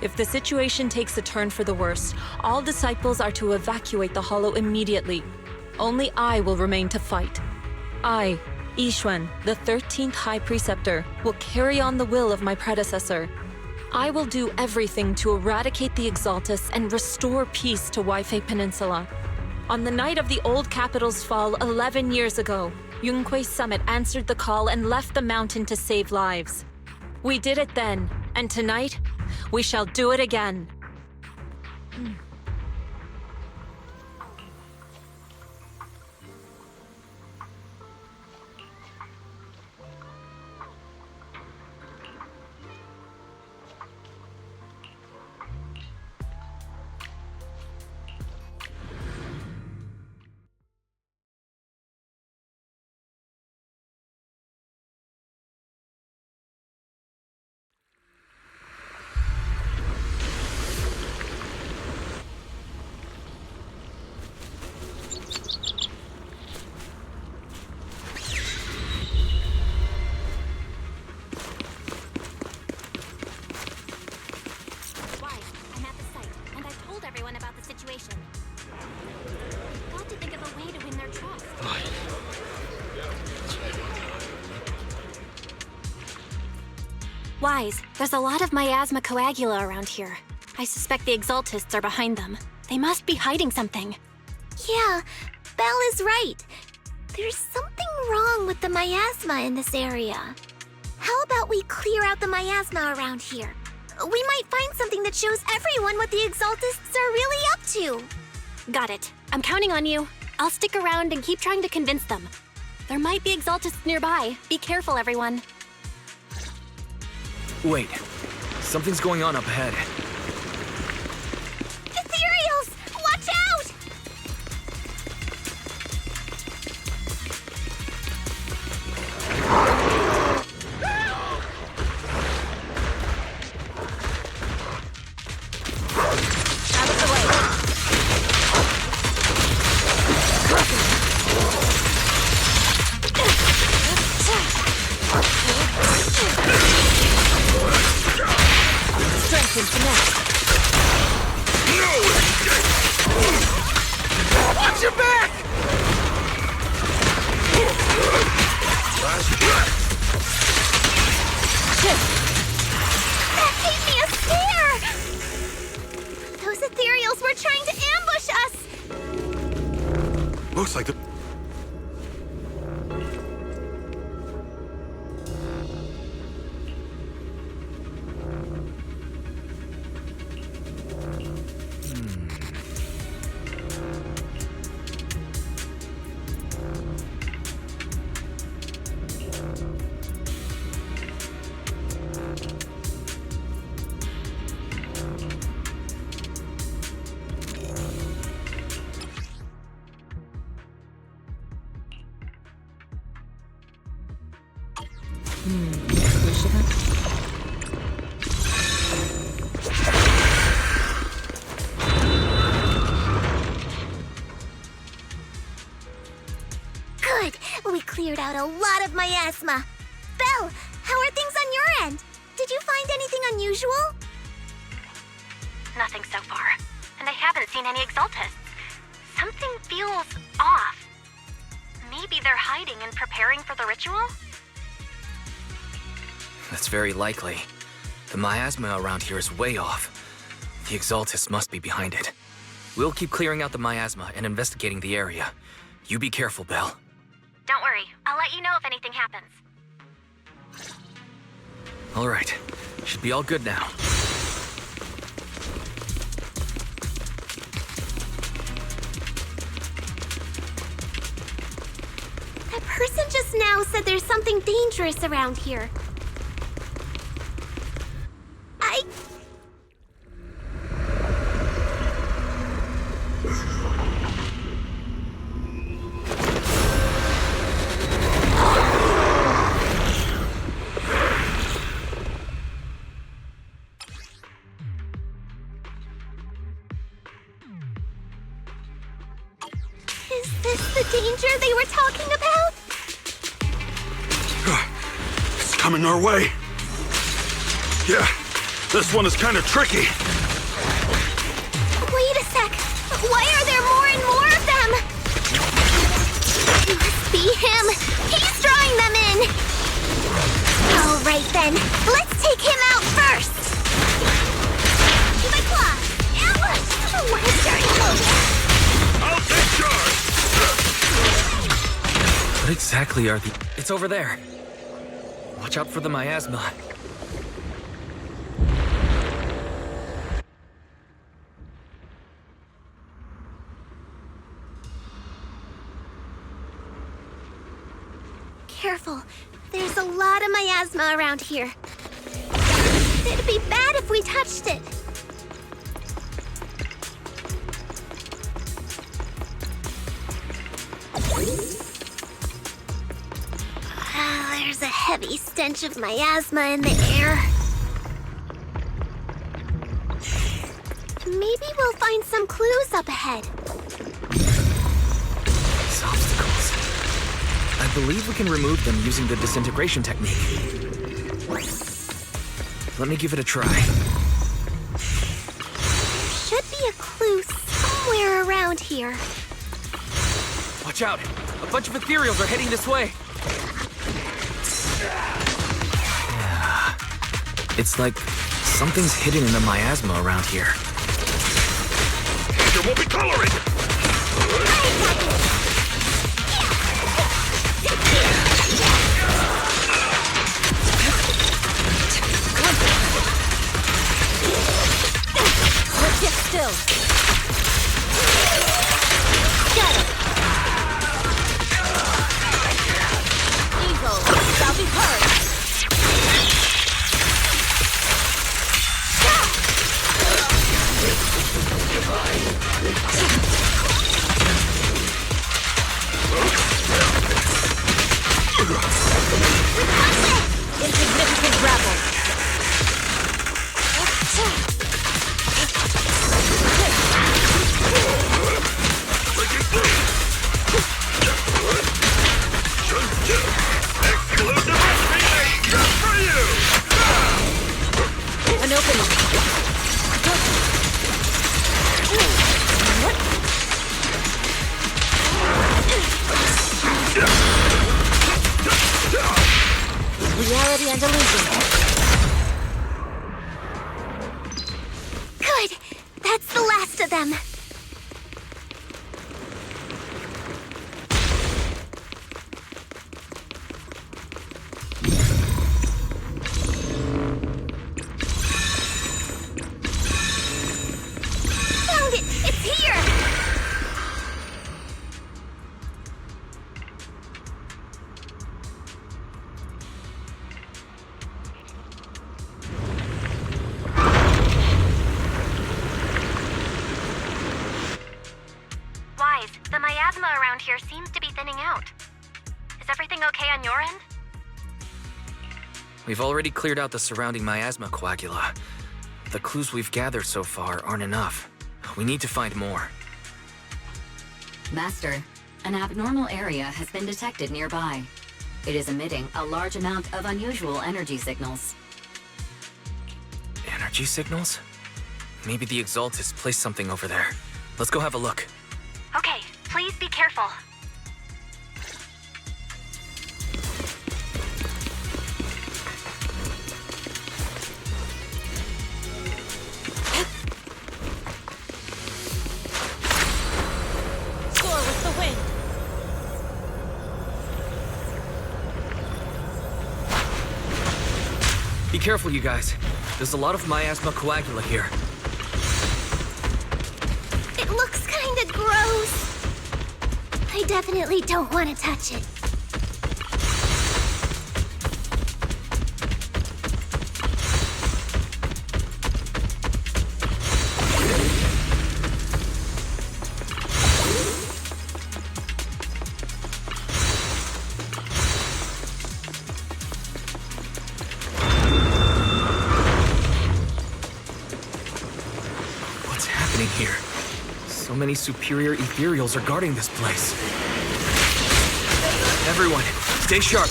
If the situation takes a turn for the worst, all disciples are to evacuate the Hollow immediately. Only I will remain to fight. I, Yixuan, the 13th High Preceptor, will carry on the will of my predecessor. I will do everything to eradicate the Exaltus and restore peace to Waifei Peninsula. On the night of the old capital's fall 11 years ago, Yunquei Summit answered the call and left the mountain to save lives. We did it then, and tonight, we shall do it again. Wise, there's a lot of miasma coagula around here. I suspect the Exaltists are behind them. They must be hiding something. Yeah, Belle is right. There's something wrong with the miasma in this area. How about we clear out the miasma around here? We might find something that shows everyone what the Exaltists are really up to. Got it. I'm counting on you. I'll stick around and keep trying to convince them. There might be Exaltists nearby. Be careful, everyone. Wait. Something's going on up ahead. Ethereals! Watch out! Out of the way. Strength and finesse. Watch your back! That gave me a scare! Those Ethereals were trying to ambush us! Looks like the... Good! We cleared out a lot of miasma. Belle, how are things on your end? Did you find anything unusual? Nothing so far. And I haven't seen any Exaltists. Something feels off. Maybe they're hiding and preparing for the ritual? That's very likely. The miasma around here is way off. The Exaltists must be behind it. We'll keep clearing out the miasma and investigating the area. You be careful, Belle. Don't worry. I'll let you know if anything happens. All right. Should be all good now. That person just now said there's something dangerous around here. Is this the danger they were talking about? It's coming our way. Yeah, this one is kind of tricky. Wait a sec. Why are there more and more of them? It must be him. He's drawing them in. All right then. Let's take him out first. To my claw. Ambush. What is your move? I'll take charge. What exactly are the... It's over there. Watch out for the miasma. Careful. There's a lot of miasma around here. It'd be bad if we touched it. There's a heavy stench of miasma in the air. Maybe we'll find some clues up ahead. These obstacles. I believe we can remove them using the disintegration technique. Let me give it a try. There should be a clue somewhere around here. Watch out! A bunch of Ethereals are heading this way! Yeah. It's like something's hidden in the miasma around here. There won't be tolerated! Get still. Got it. Evil shall be heard. Insignificant rabble. An opening. Reality and illusion. Good. That's the last of them. Found it! It's here! Wise, the miasma around here seems to be thinning out. Is everything okay on your end? We've already cleared out the surrounding miasma coagula. The clues we've gathered so far aren't enough. We need to find more. Master, an abnormal area has been detected nearby. It is emitting a large amount of unusual energy signals. Energy signals? Maybe the Exaltists placed something over there. Let's go have a look. Okay, please be careful. Soar with the wind. Be careful, you guys. There's a lot of miasma coagula here. It looks kinda gross. I definitely don't want to touch it. What's happening here? So many superior Ethereals are guarding this place. Everyone, stay sharp.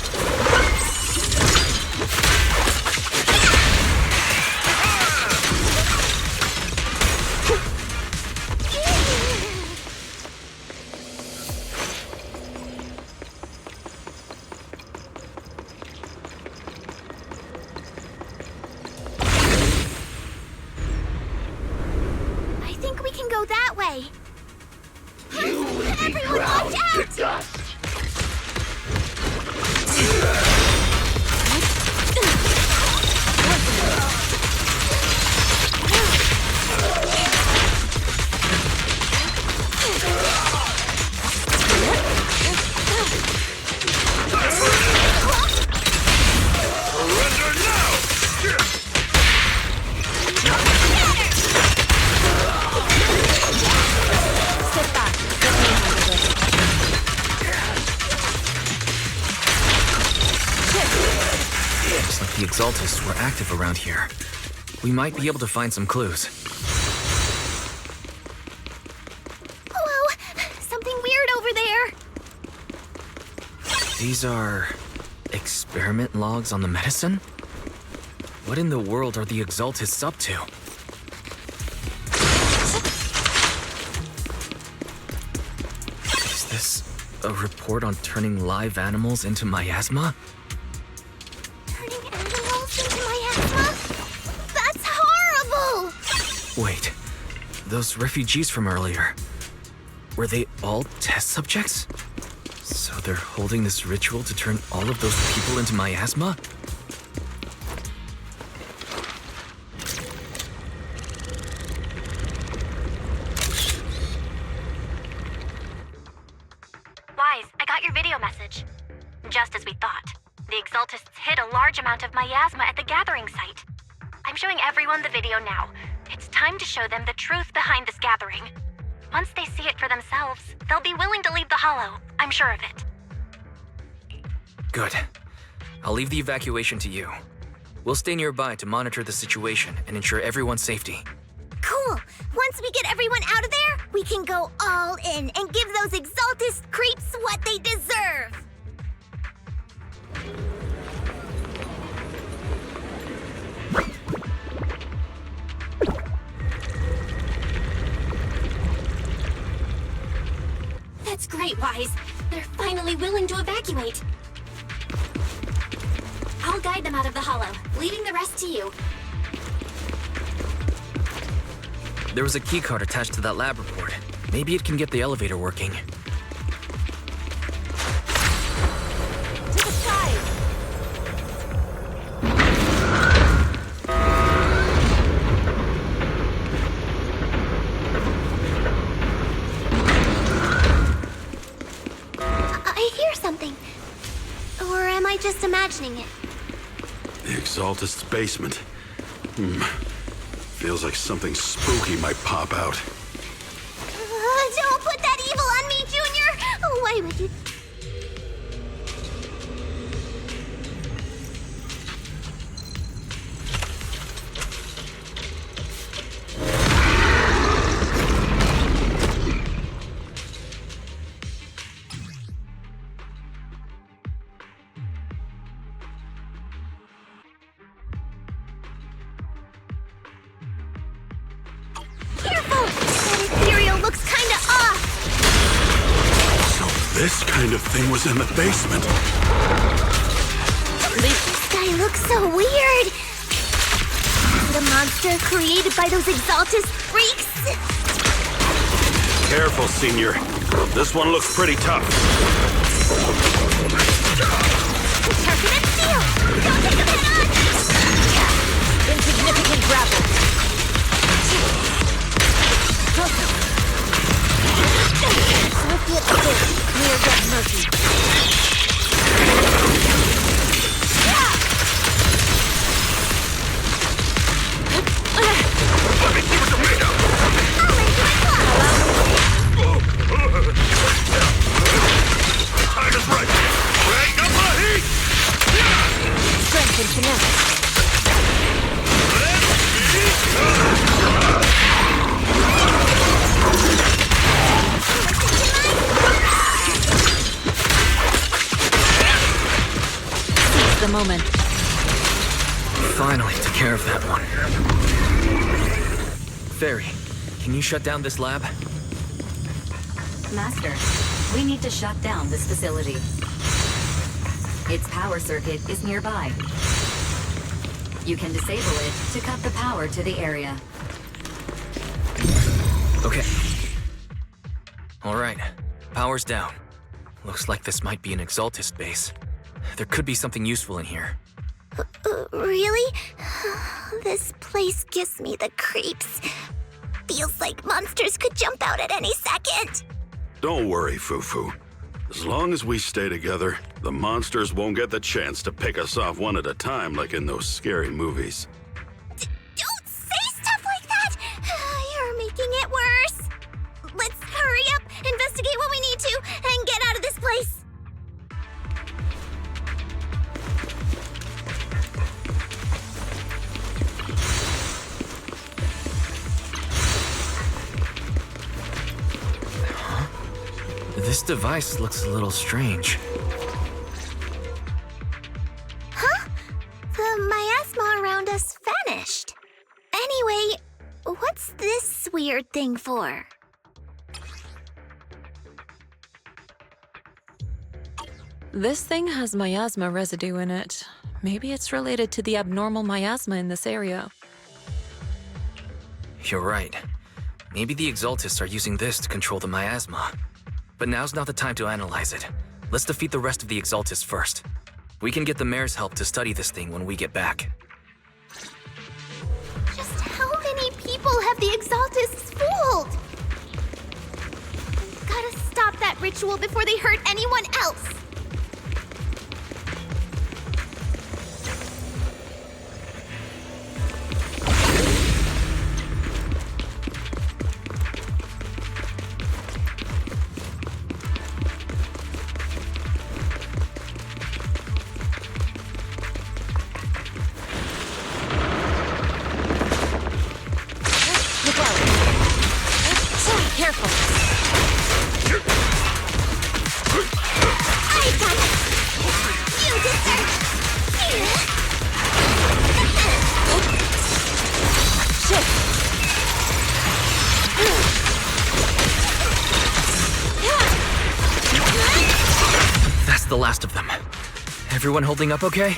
I think we can go that way. You will be Everyone, ground watch out! to dust. Looks like the Exaltists were active around here. We might be able to find some clues. Whoa! Something weird over there! These are experiment logs on the medicine? What in the world are the Exaltists up to? Is this a report on turning live animals into miasma? Turning animals into miasma? That's horrible! Wait, those refugees from earlier, were they all test subjects? So they're holding this ritual to turn all of those people into miasma? Wise, I got your video message. Just as we thought. The Exaltists hid a large amount of miasma at the gathering site. I'm showing everyone the video now. It's time to show them the truth behind this gathering. Once they see it for themselves, they'll be willing to leave the Hollow. I'm sure of it. Good. I'll leave the evacuation to you. We'll stay nearby to monitor the situation and ensure everyone's safety. Cool! Once we get everyone out of there, we can go all in and give those Exaltist creeps what they deserve! That's great, Wise. They're finally willing to evacuate. I'll guide them out of the Hollow, leaving the rest to you. There was a keycard attached to that lab report. Maybe it can get the elevator working. To the side! I hear something. Or am I just imagining it? The Exaltist's basement. Feels like something spooky might pop out. Don't put that evil on me, Junior! Why would you... Careful! That Ethereal looks kinda off! So this kind of thing was in the basement. This guy looks so weird! Is it a monster created by those Exaltist freaks? Careful, Senior. This one looks pretty tough. Target and steel! Don't take them head on! Insignificant grapple. Swiftly at the pit, near Death Mercy. Let me see what you're made of! I'll lay to it Time is right! Crank up the heat! Strength and finesse. Let's be Fairy, can you shut down this lab? Master, we need to shut down this facility. Its power circuit is nearby. You can disable it to cut the power to the area. Okay. Alright, power's down. Looks like this might be an Exaltist base. There could be something useful in here. Really? This place gives me the creeps. Feels like monsters could jump out at any second. Don't worry, Fufu. As long as we stay together, the monsters won't get the chance to pick us off one at a time like in those scary movies. Don't say stuff like that! You're making it worse. Let's hurry up, investigate what we need to, and get out of this place. This device looks a little strange. Huh? The miasma around us vanished. Anyway, what's this weird thing for? This thing has miasma residue in it. Maybe it's related to the abnormal miasma in this area. You're right. Maybe the Exaltists are using this to control the miasma. But now's not the time to analyze it. Let's defeat the rest of the Exaltists first. We can get the mayor's help to study this thing when we get back. Just how many people have the Exaltists fooled? We've gotta stop that ritual before they hurt anyone else. That's the last of them. Everyone holding up okay?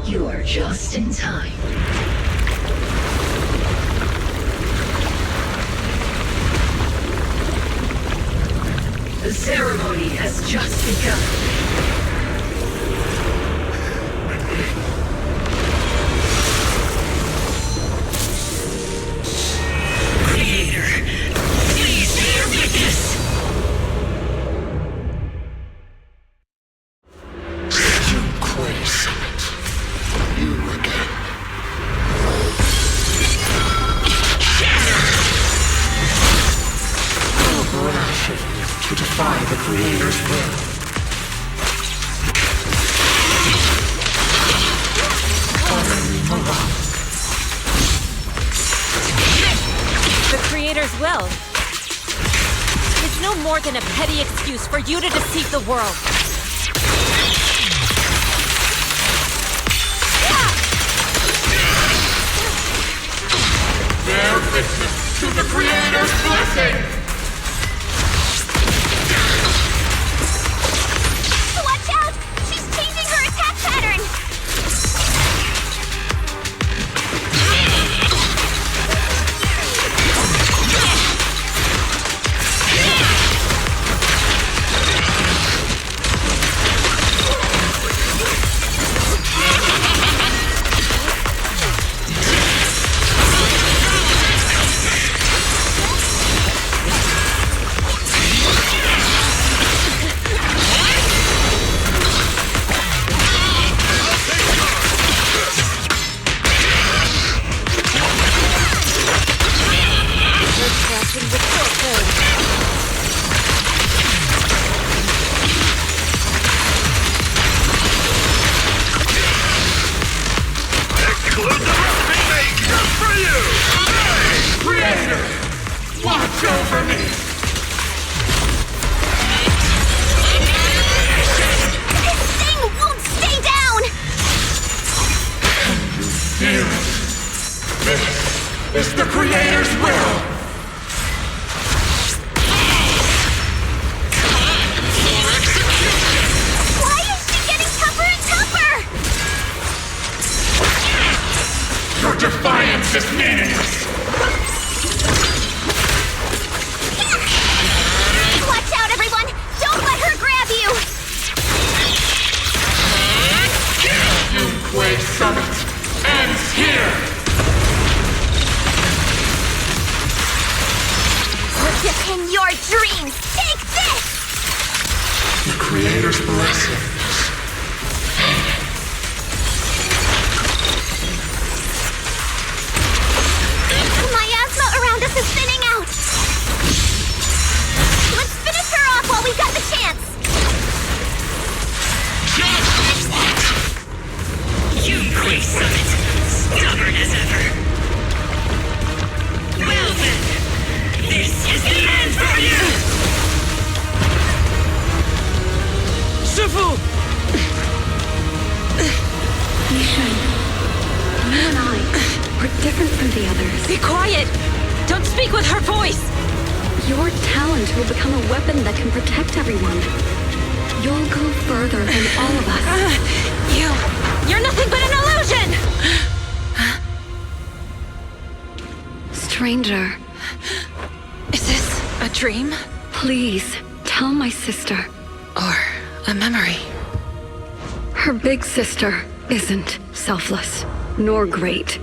You are just in time. The ceremony has just begun. To defy the Creator's will. The Creator's will? It's no more than a petty excuse for you to deceive the world. witness to the Creator's blessing! Watch out! She's changing her attack pattern! Watch over me! This thing won't stay down! You feel it. This is the Creator's will! Why is she getting tougher and tougher? Your defiance is meaningless! Watch out, everyone! Don't let her grab you! Yunque Summit ends here! Just in your dreams! Take this! The Creator's blessings. The miasma around us is thinning out! Let's finish her off while we've got the chance! Just what? Yunque Summit, stubborn as ever. Well then, this is the end for you! Shifu! Yishan, you and I, we're different from the others. Be quiet! Don't speak with her voice! Your talent will become a weapon that can protect everyone. You'll go further than all of us. You're nothing but an illusion! Stranger. Is this a dream? Please, tell my sister. Or a memory? Her big sister isn't selfless, nor great.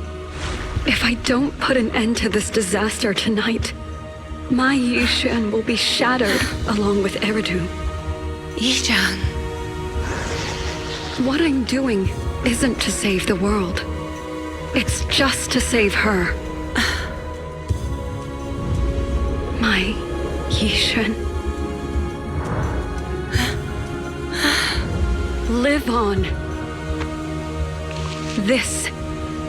If I don't put an end to this disaster tonight, my Yishan will be shattered along with Eridu. Yishan. What I'm doing isn't to save the world. It's just to save her. My Yishan. Live on. This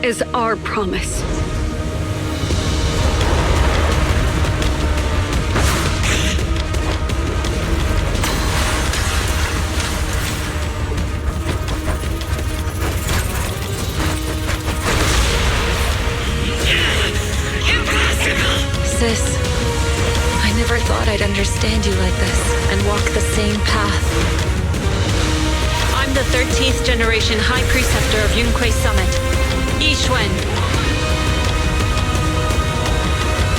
is our promise. Sis, I never thought I'd understand you like this and walk the same path. I'm the 13th generation High Preceptor of Yunque Summit, Yixuan.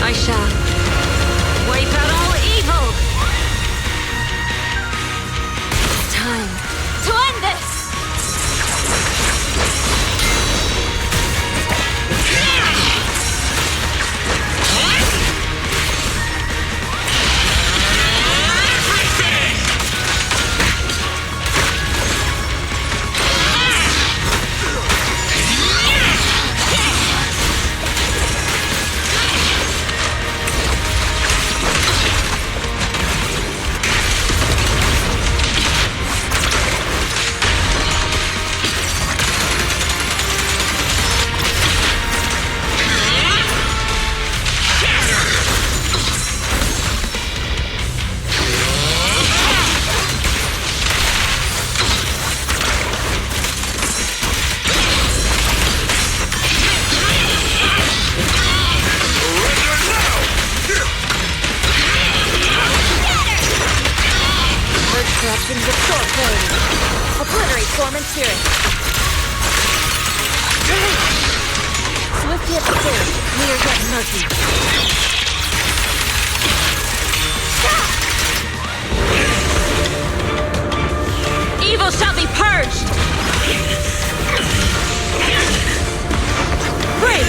I shall wipe out all evil! It's time to end this! Form and spirit. Swift yet clear, clear yet murky. Evil shall be purged! Break!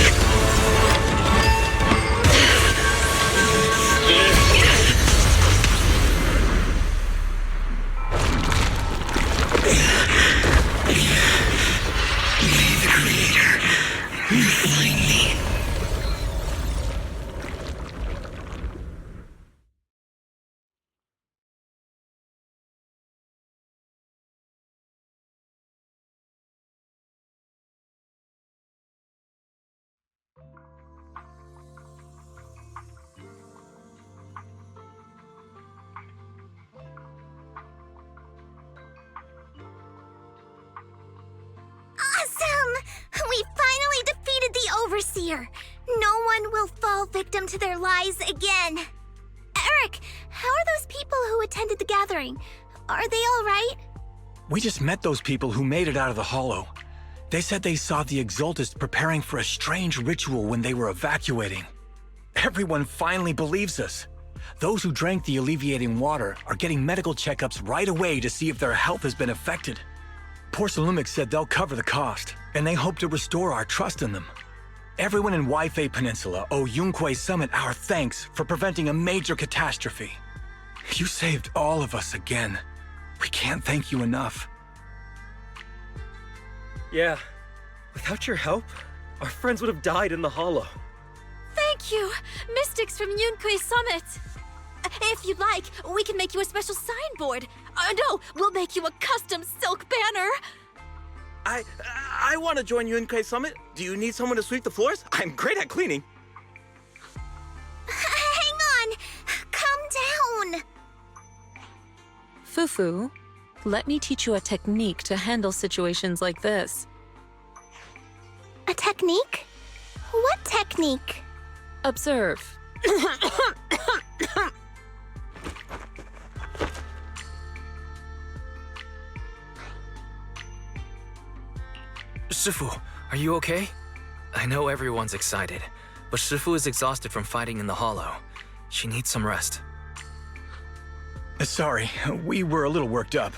We finally defeated the Overseer! No one will fall victim to their lies again! Eric, how are those people who attended the gathering? Are they all right? We just met those people who made it out of the hollow. They said they saw the Exaltists preparing for a strange ritual when they were evacuating. Everyone finally believes us. Those who drank the alleviating water are getting medical checkups right away to see if their health has been affected. Porcelumix said they'll cover the cost, and they hope to restore our trust in them. Everyone in Wi-Fi Peninsula owe Yunque Summit our thanks for preventing a major catastrophe. You saved all of us again. We can't thank you enough. Yeah. Without your help, our friends would have died in the hollow. Thank you, Mystics from Yunque Summit. If you'd like, we can make you a special signboard. No, we'll make you a custom silk banner. I want to join Yunque Summit. Do you need someone to sweep the floors? I'm great at cleaning. Hang on! Calm down! Fufu, let me teach you a technique to handle situations like this. A technique? What technique? Observe. Shifu, are you okay? I know everyone's excited, but Shifu is exhausted from fighting in the hollow. She needs some rest. Sorry, we were a little worked up.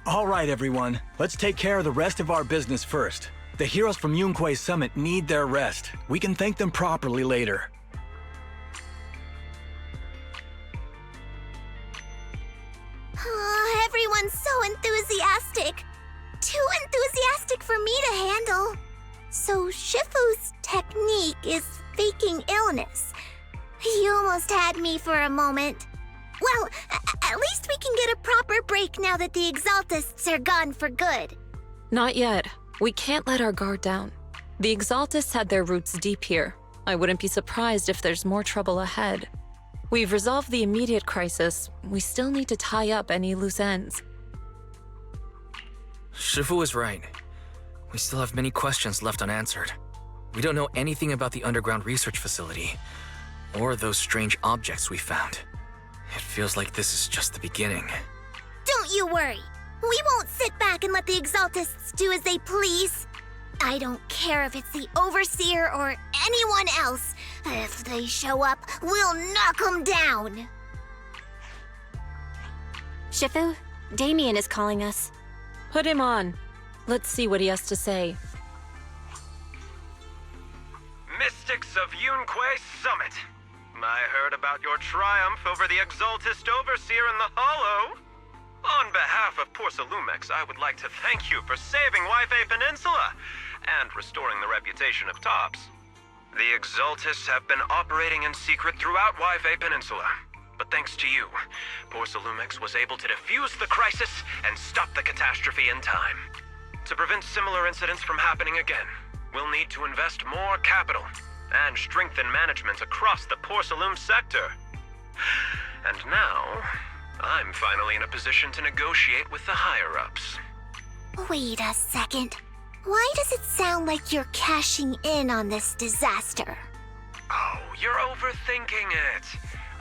All right, everyone. Let's take care of the rest of our business first. The heroes from Yunque Summit need their rest. We can thank them properly later. Oh, everyone's so enthusiastic. Too enthusiastic for me to handle. So Shifu's technique is faking illness. You almost had me for a moment. Well, at least we can get a proper break now that the Exaltists are gone for good. Not yet. We can't let our guard down. The Exaltists had their roots deep here. I wouldn't be surprised if there's more trouble ahead. We've resolved the immediate crisis. We still need to tie up any loose ends. Shifu is right. We still have many questions left unanswered. We don't know anything about the underground research facility, or those strange objects we found. It feels like this is just the beginning. Don't you worry. We won't sit back and let the Exaltists do as they please. I don't care if it's the Overseer or anyone else. If they show up, we'll knock them down. Shifu, Damien is calling us. Put him on. Let's see what he has to say. Mystics of Yunque Summit. I heard about your triumph over the Exaltist Overseer in the Hollow. On behalf of Porcelumix, I would like to thank you for saving Wi-Fi Peninsula and restoring the reputation of Tops. The Exaltists have been operating in secret throughout Wi-Fi Peninsula. But thanks to you, Porcelumix was able to defuse the crisis and stop the catastrophe in time. To prevent similar incidents from happening again, we'll need to invest more capital and strengthen management across the Porcelum sector. And now, I'm finally in a position to negotiate with the higher-ups. Wait a second. Why does it sound like you're cashing in on this disaster? Oh, you're overthinking it.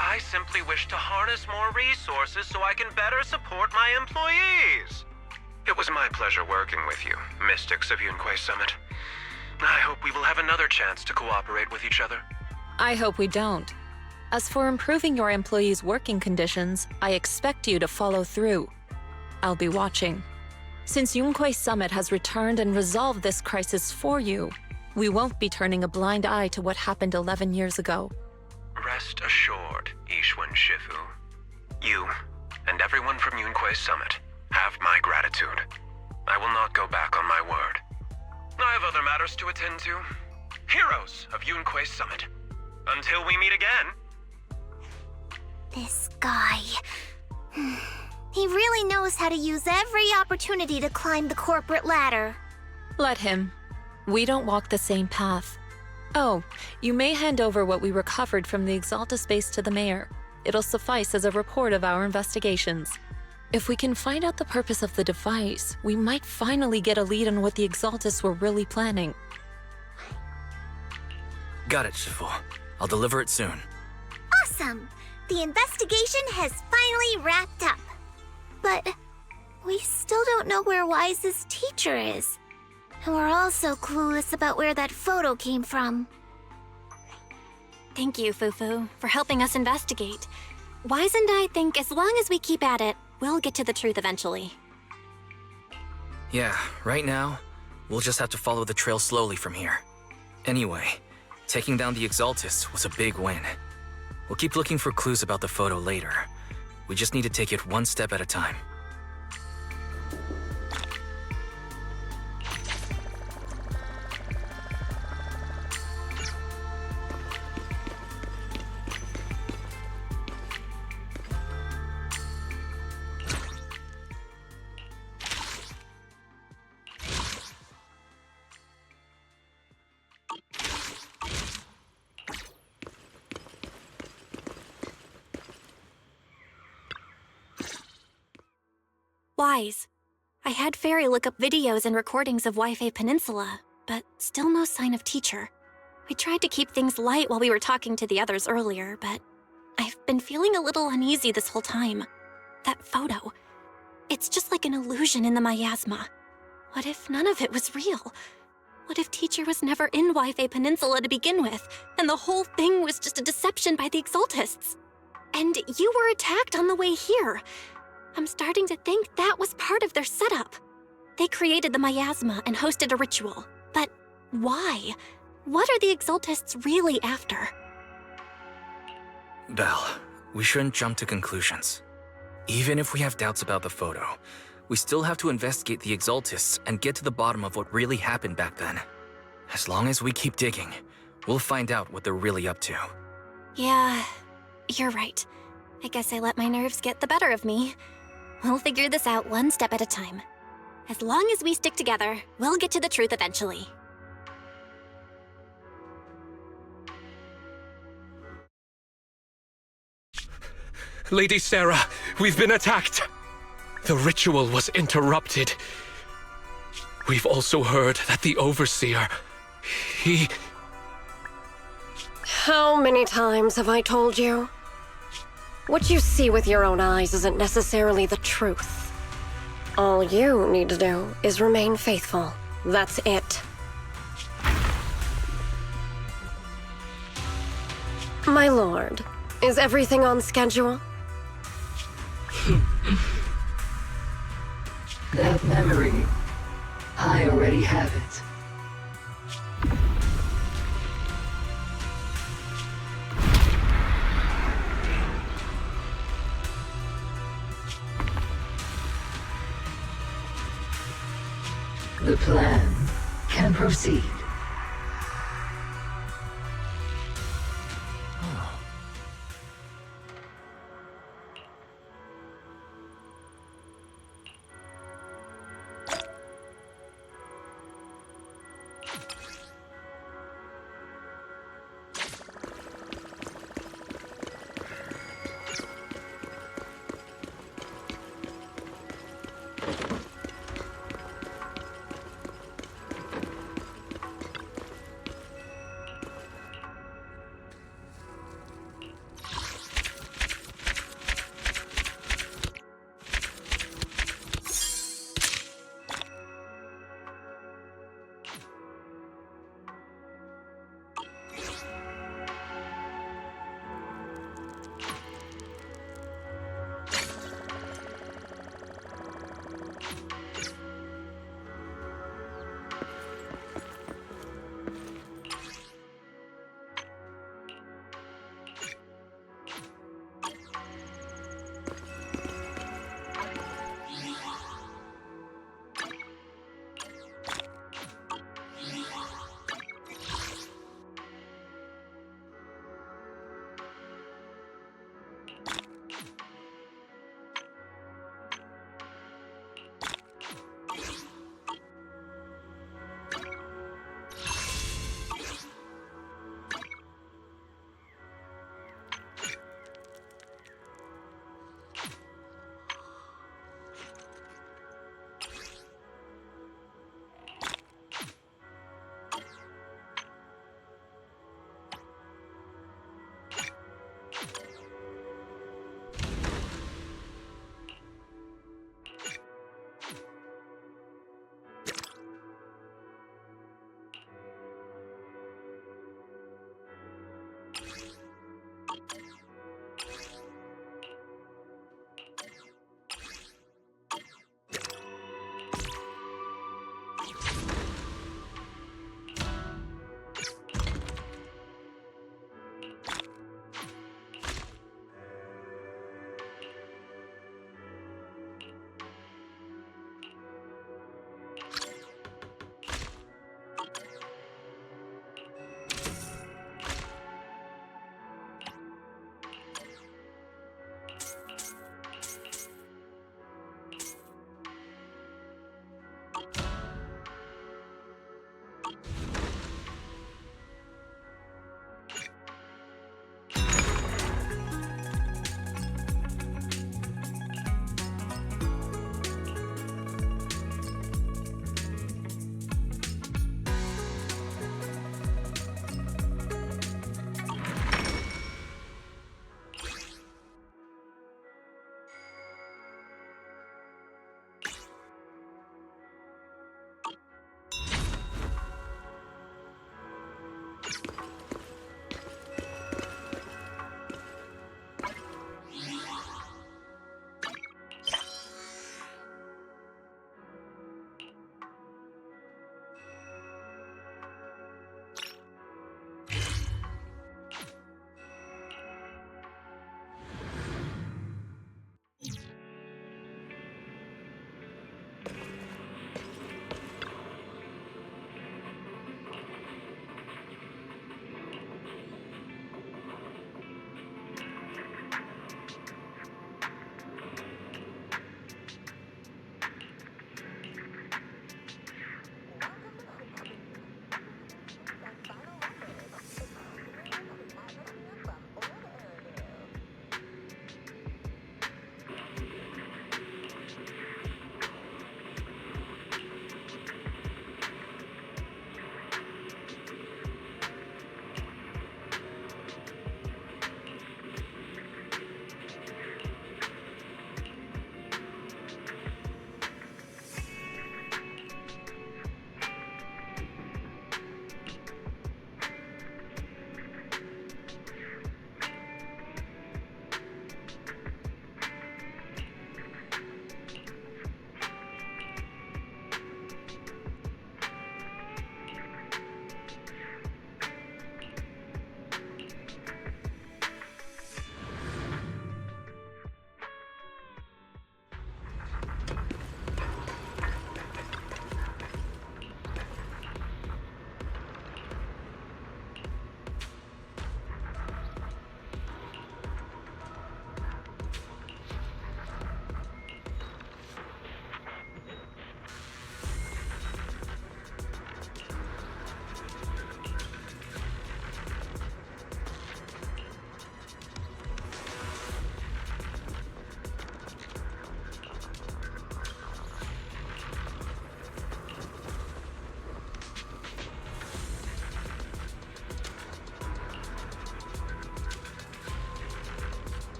I simply wish to harness more resources so I can better support my employees. It was my pleasure working with you, Mystics of Yunquay Summit. I hope we will have another chance to cooperate with each other. I hope we don't. As for improving your employees' working conditions, I expect you to follow through. I'll be watching. Since Yunquay Summit has returned and resolved this crisis for you, we won't be turning a blind eye to what happened 11 years ago. Rest assured, Ishwan Shifu. You, and everyone from Yunquay Summit, have my gratitude. I will not go back on my word. I have other matters to attend to. Heroes of Yunquay Summit. Until we meet again. This guy... He really knows how to use every opportunity to climb the corporate ladder. Let him. We don't walk the same path. Oh, you may hand over what we recovered from the Exaltus base to the mayor. It'll suffice as a report of our investigations. If we can find out the purpose of the device, we might finally get a lead on what the Exaltus were really planning. Got it, Shifu. I'll deliver it soon. Awesome! The investigation has finally wrapped up. But we still don't know where Wise's teacher is. And we're also clueless about where that photo came from. Thank you, Fufu, for helping us investigate. Wise and I think as long as we keep at it, we'll get to the truth eventually. Yeah, right now, we'll just have to follow the trail slowly from here. Anyway, taking down the Exaltus was a big win. We'll keep looking for clues about the photo later. We just need to take it one step at a time. Wise. I had Fairy look up videos and recordings of Wi-Fi Peninsula, but still no sign of teacher. We tried to keep things light while we were talking to the others earlier, but I've been feeling a little uneasy this whole time. That photo, it's just like an illusion in the miasma. What if none of it was real? What if teacher was never in Wi-Fi Peninsula to begin with, and the whole thing was just a deception by the Exaltists? And you were attacked on the way here. I'm starting to think that was part of their setup. They created the miasma and hosted a ritual. But why? What are the Exaltists really after? Belle, we shouldn't jump to conclusions. Even if we have doubts about the photo, we still have to investigate the Exaltists and get to the bottom of what really happened back then. As long as we keep digging, we'll find out what they're really up to. Yeah, you're right. I guess I let my nerves get the better of me. We'll figure this out one step at a time. As long as we stick together, we'll get to the truth eventually. Lady Sarah, we've been attacked. The ritual was interrupted. We've also heard that the Overseer, he... How many times have I told you? What you see with your own eyes isn't necessarily the truth. All you need to do is remain faithful. That's it. My lord, is everything on schedule? That memory, I already have it. The plan can proceed.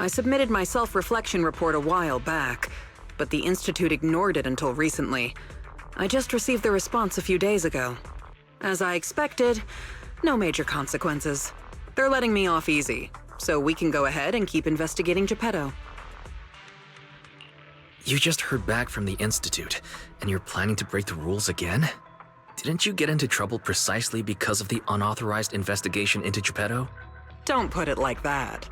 I submitted my self-reflection report a while back, but the Institute ignored it until recently. I just received the response a few days ago. As I expected, no major consequences. They're letting me off easy, so we can go ahead and keep investigating Geppetto. You just heard back from the Institute, and you're planning to break the rules again? Didn't you get into trouble precisely because of the unauthorized investigation into Geppetto? Don't put it like that.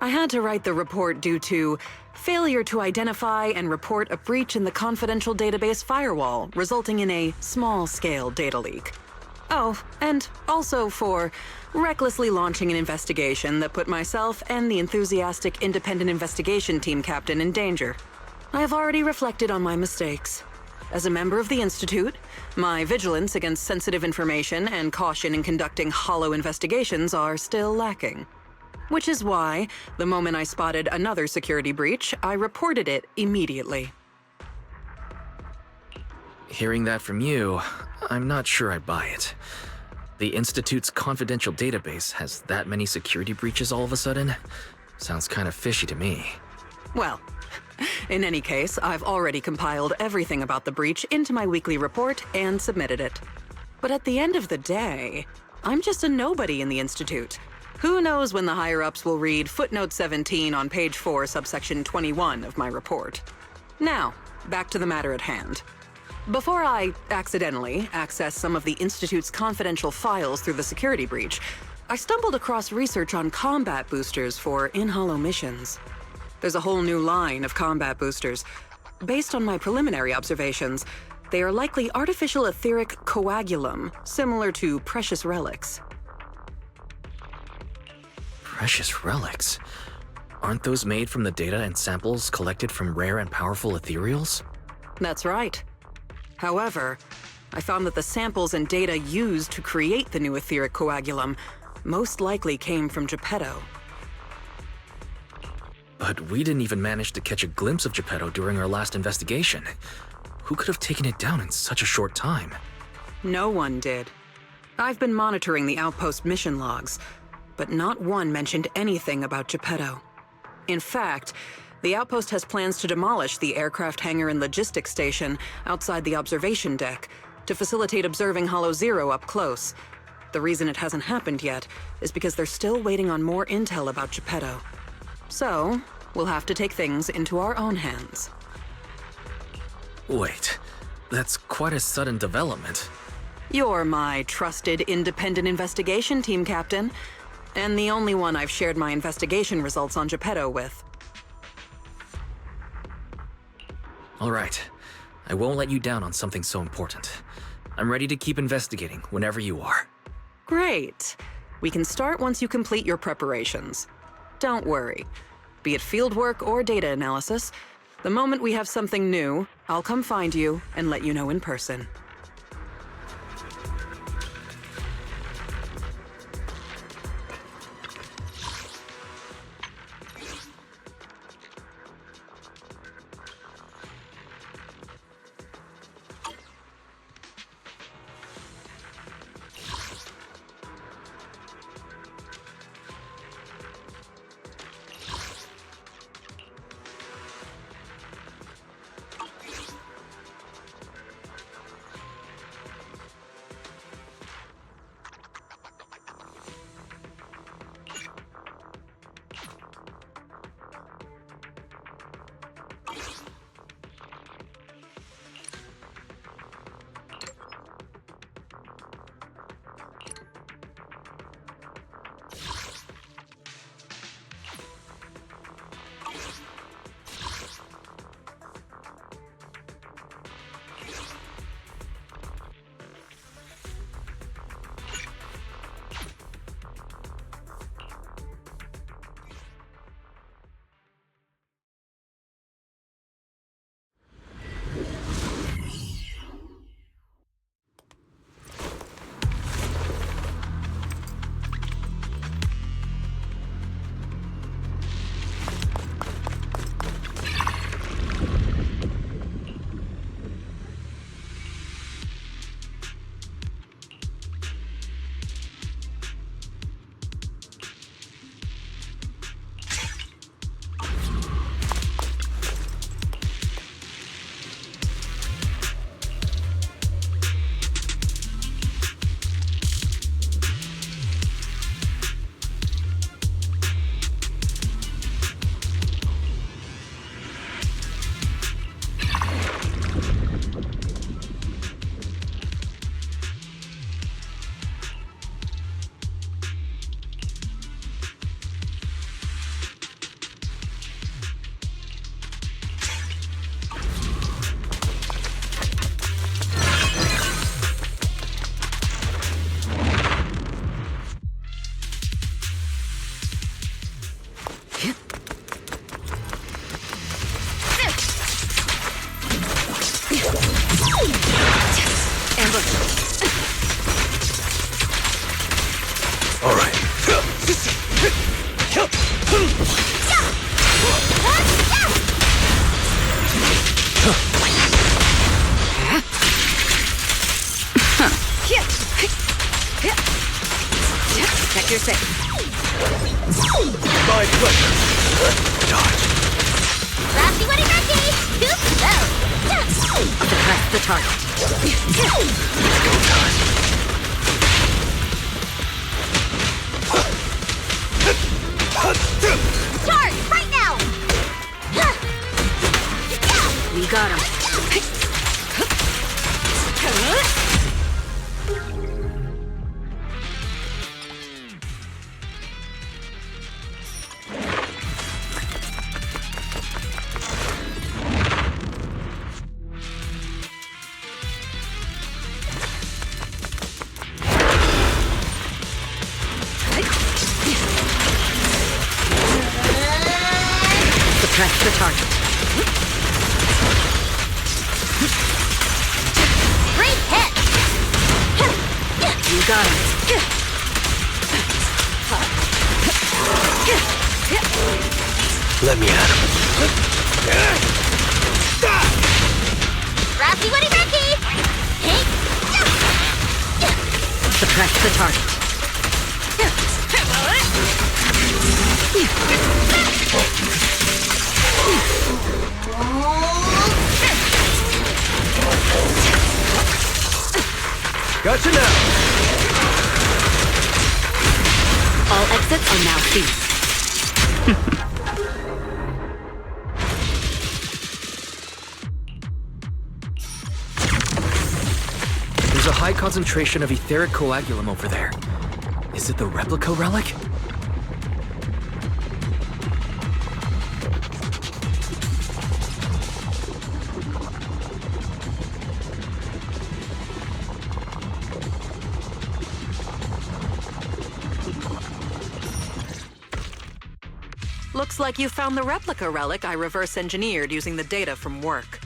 I had to write the report due to failure to identify and report a breach in the confidential database firewall, resulting in a small-scale data leak. Oh, and also for recklessly launching an investigation that put myself and the enthusiastic independent investigation team captain in danger. I have already reflected on my mistakes. As a member of the Institute, my vigilance against sensitive information and caution in conducting hollow investigations are still lacking. Which is why, the moment I spotted another security breach, I reported it immediately. Hearing that from you, I'm not sure I buy it. The Institute's confidential database has that many security breaches all of a sudden? Sounds kind of fishy to me. Well, in any case, I've already compiled everything about the breach into my weekly report and submitted it. But at the end of the day, I'm just a nobody in the Institute. Who knows when the higher-ups will read footnote 17 on page 4, subsection 21 of my report. Now, back to the matter at hand. Before I accidentally access some of the Institute's confidential files through the security breach, I stumbled across research on combat boosters for in-hollow missions. There's a whole new line of combat boosters. Based on my preliminary observations, they are likely artificial etheric coagulum, similar to precious relics. Precious relics? Aren't those made from the data and samples collected from rare and powerful Ethereals? That's right. However, I found that the samples and data used to create the new etheric coagulum most likely came from Geppetto. But we didn't even manage to catch a glimpse of Geppetto during our last investigation. Who could have taken it down in such a short time? No one did. I've been monitoring the outpost mission logs, but not one mentioned anything about Geppetto. In fact, the outpost has plans to demolish the aircraft hangar and logistics station outside the observation deck to facilitate observing Hollow Zero up close. The reason it hasn't happened yet is because they're still waiting on more intel about Geppetto. So, we'll have to take things into our own hands. Wait, that's quite a sudden development. You're my trusted independent investigation team captain, and the only one I've shared my investigation results on Geppetto with. All right, I won't let you down on something so important. I'm ready to keep investigating whenever you are. Great. We can start once you complete your preparations. Don't worry. Be it fieldwork or data analysis, the moment we have something new, I'll come find you and let you know in person. All right. Check your safe. My pleasure. Dodge. Raphy, what Becky! Too slow! Suppress the target. Go time. Charge! Right now! We got him. Suppress the target. Great hit! You got him. Let me at him. Raphy, what Becky! Hey! Suppress the target. Gotcha now. All exits are now seized. There's a high concentration of etheric coagulum over there. Is it the replica relic? Looks like you found the replica relic I reverse engineered using the data from work.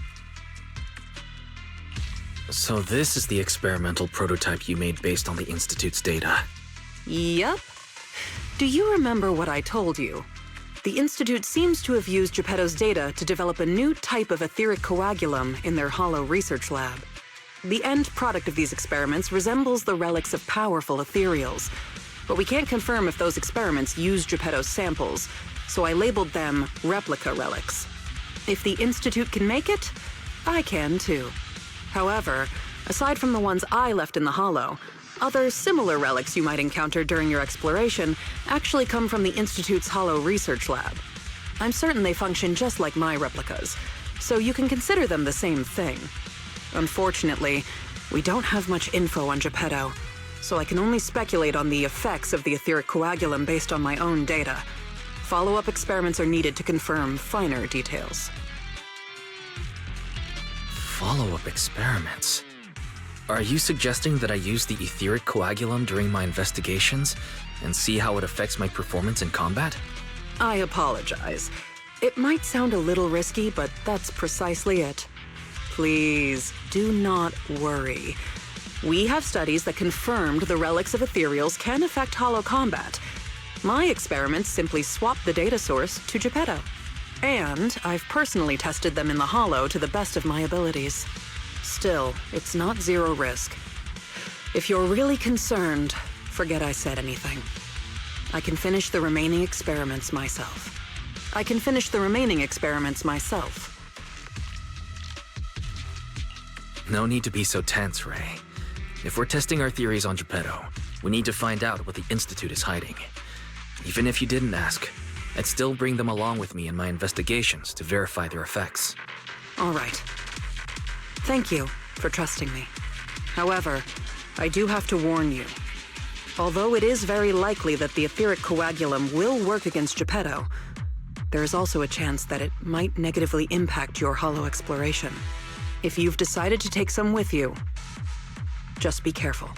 So this is the experimental prototype you made based on the Institute's data. Yep. Do you remember what I told you? The Institute seems to have used Geppetto's data to develop a new type of etheric coagulum in their hollow research lab. The end product of these experiments resembles the relics of powerful Ethereals, but we can't confirm if those experiments used Geppetto's samples, so I labeled them replica relics. If the Institute can make it, I can too. However, aside from the ones I left in the hollow, other similar relics you might encounter during your exploration actually come from the Institute's hollow research lab. I'm certain they function just like my replicas, so you can consider them the same thing. Unfortunately, we don't have much info on Geppetto, so I can only speculate on the effects of the etheric coagulum based on my own data. Follow-up experiments are needed to confirm finer details. Follow-up experiments? Are you suggesting that I use the etheric coagulum during my investigations and see how it affects my performance in combat? I apologize. It might sound a little risky, but that's precisely it. Please, do not worry. We have studies that confirmed the relics of Ethereals can affect hollow combat. My experiments simply swap the data source to Geppetto. And I've personally tested them in the hollow to the best of my abilities. Still, it's not zero risk. If you're really concerned, forget I said anything. I can finish the remaining experiments myself. No need to be so tense, Ray. If we're testing our theories on Geppetto, we need to find out what the Institute is hiding. Even if you didn't ask, I'd still bring them along with me in my investigations to verify their effects. All right. Thank you for trusting me. However, I do have to warn you. Although it is very likely that the etheric coagulum will work against Geppetto, there is also a chance that it might negatively impact your hollow exploration. If you've decided to take some with you, just be careful.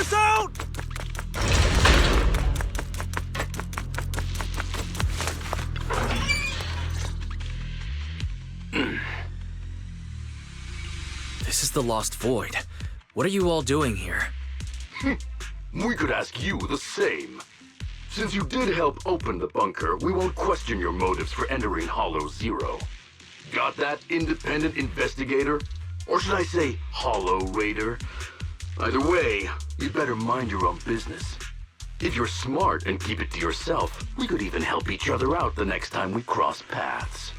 us out! This is the Lost Void. What are you all doing here? We could ask you the same. Since you did help open the bunker, we won't question your motives for entering Hollow Zero. Got that, independent investigator? Or should I say, Hollow Raider? Either way, you better mind your own business. If you're smart and keep it to yourself, we could even help each other out the next time we cross paths.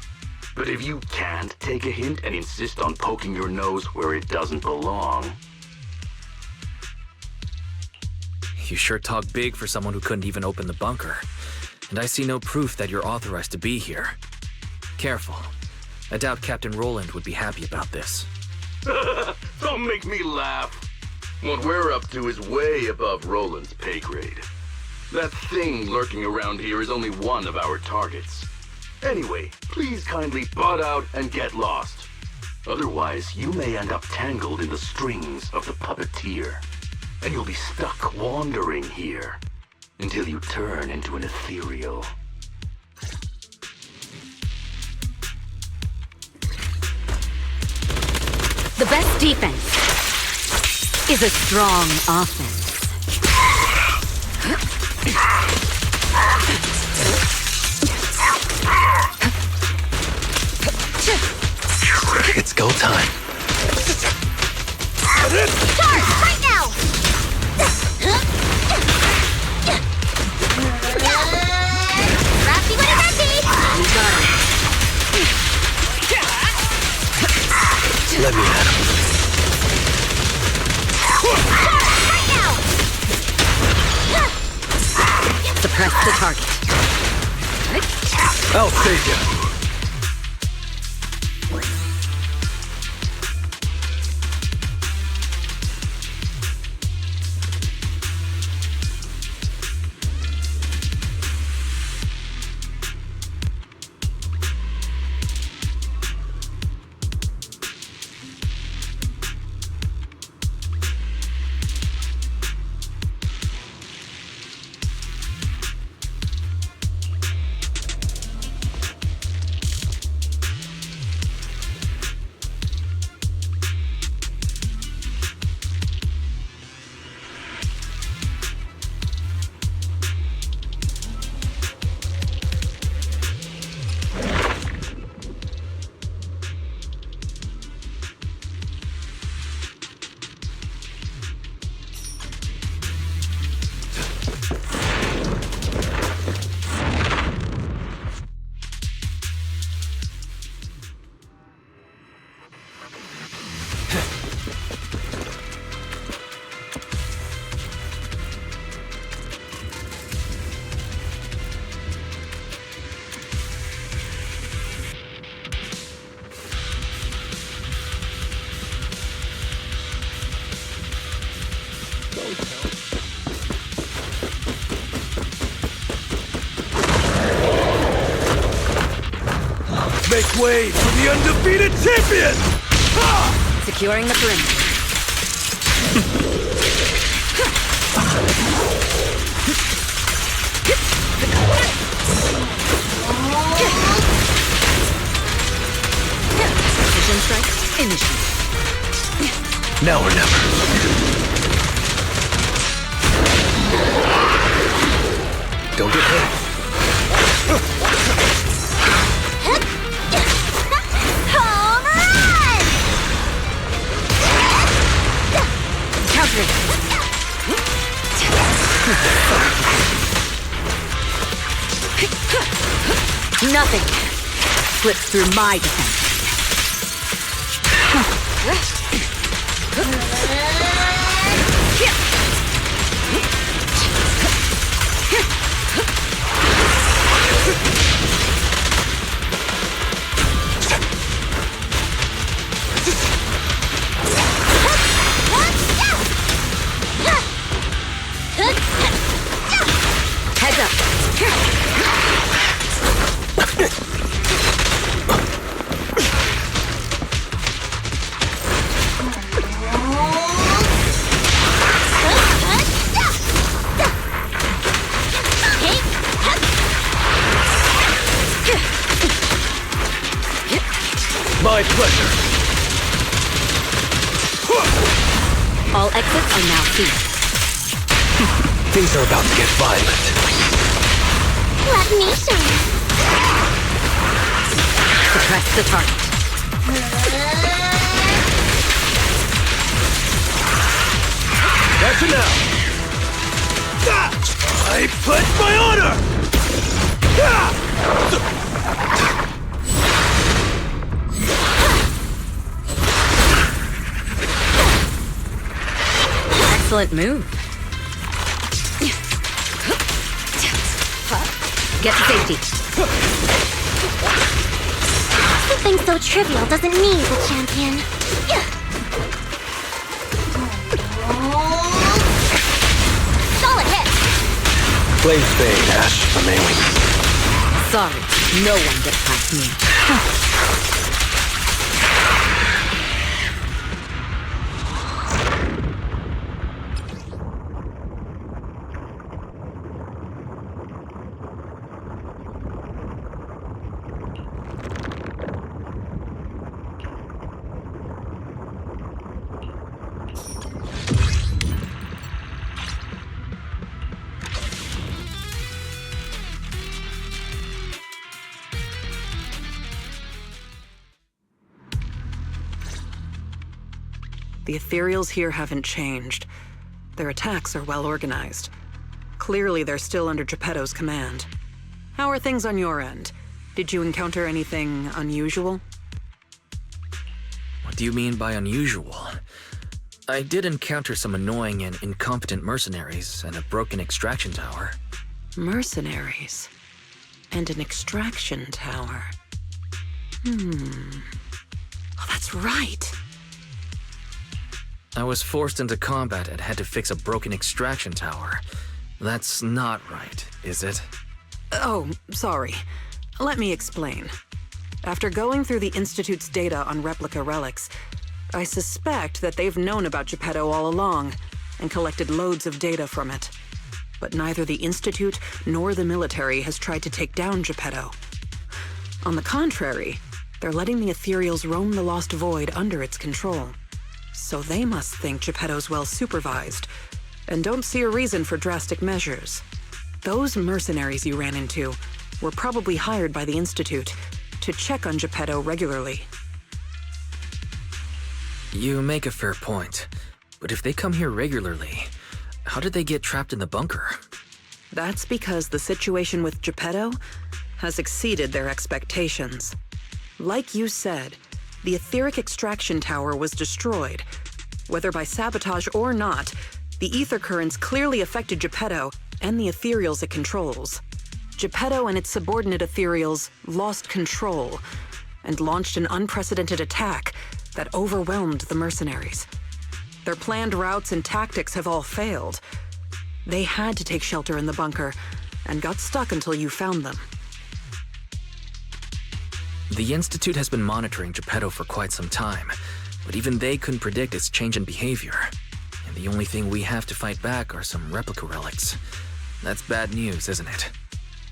But if you can't take a hint and insist on poking your nose where it doesn't belong... You sure talk big for someone who couldn't even open the bunker. And I see no proof that you're authorized to be here. Careful. I doubt Captain Roland would be happy about this. Don't make me laugh. What we're up to is way above Roland's pay grade. That thing lurking around here is only one of our targets. Anyway, please kindly butt out and get lost. Otherwise, you may end up tangled in the strings of the puppeteer. And you'll be stuck wandering here until you turn into an Ethereal. The best defense is a strong offense. It's go time. Start! Right now! Raffy, what is that, Let me at him. Right now! Suppress the target. I'll save you. Make way for the undefeated champion! Securing the perimeter. Precision strike, initiate. Now or never. Don't get hit. Home run! Counter. Nothing slips through my defense. Heads up. My pleasure. All exits are now seized. Things are about to get violent. Let me show you. Suppress the target. That's enough. I pledge my honor! Excellent move. Get to safety. Something so trivial doesn't need a champion. Solid hit! Flames fade, ash remaining. Sorry, no one gets past me. The Ethereals here haven't changed. Their attacks are well organized. Clearly, they're still under Geppetto's command. How are things on your end? Did you encounter anything unusual? What do you mean by unusual? I did encounter some annoying and incompetent mercenaries and a broken extraction tower. Mercenaries. And an extraction tower. Oh, that's right. I was forced into combat and had to fix a broken extraction tower. That's not right, is it? Oh, sorry. Let me explain. After going through the Institute's data on replica relics, I suspect that they've known about Geppetto all along and collected loads of data from it. But neither the Institute nor the military has tried to take down Geppetto. On the contrary, they're letting the Ethereals roam the Lost Void under its control. So they must think Geppetto's well supervised, and don't see a reason for drastic measures. Those mercenaries you ran into were probably hired by the Institute to check on Geppetto regularly. You make a fair point, but if they come here regularly, how did they get trapped in the bunker? That's because the situation with Geppetto has exceeded their expectations. Like you said, the etheric extraction tower was destroyed. Whether by sabotage or not, the ether currents clearly affected Geppetto and the Ethereals it controls. Geppetto and its subordinate Ethereals lost control and launched an unprecedented attack that overwhelmed the mercenaries. Their planned routes and tactics have all failed. They had to take shelter in the bunker and got stuck until you found them. The Institute has been monitoring Geppetto for quite some time, but even they couldn't predict its change in behavior. And the only thing we have to fight back are some replica relics. That's bad news, isn't it?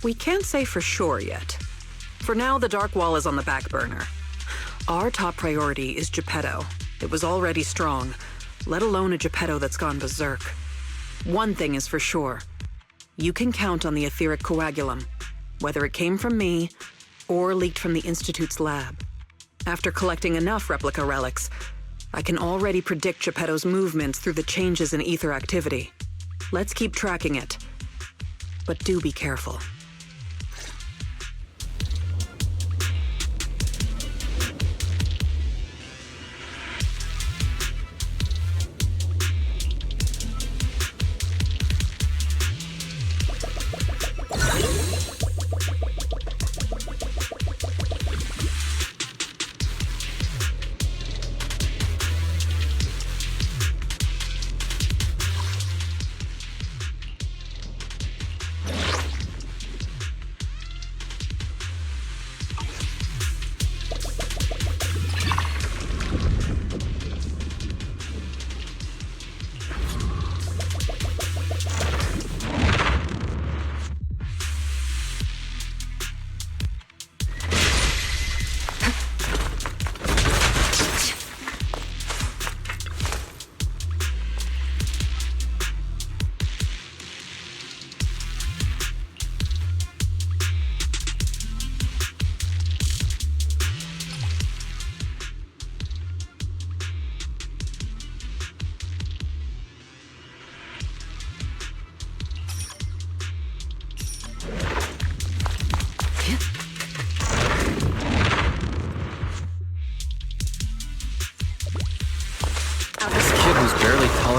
We can't say for sure yet. For now, the Dark Wall is on the back burner. Our top priority is Geppetto. It was already strong, let alone a Geppetto that's gone berserk. One thing is for sure. You can count on the etheric coagulum, whether it came from me or leaked from the Institute's lab. After collecting enough replica relics, I can already predict Geppetto's movements through the changes in ether activity. Let's keep tracking it. But do be careful.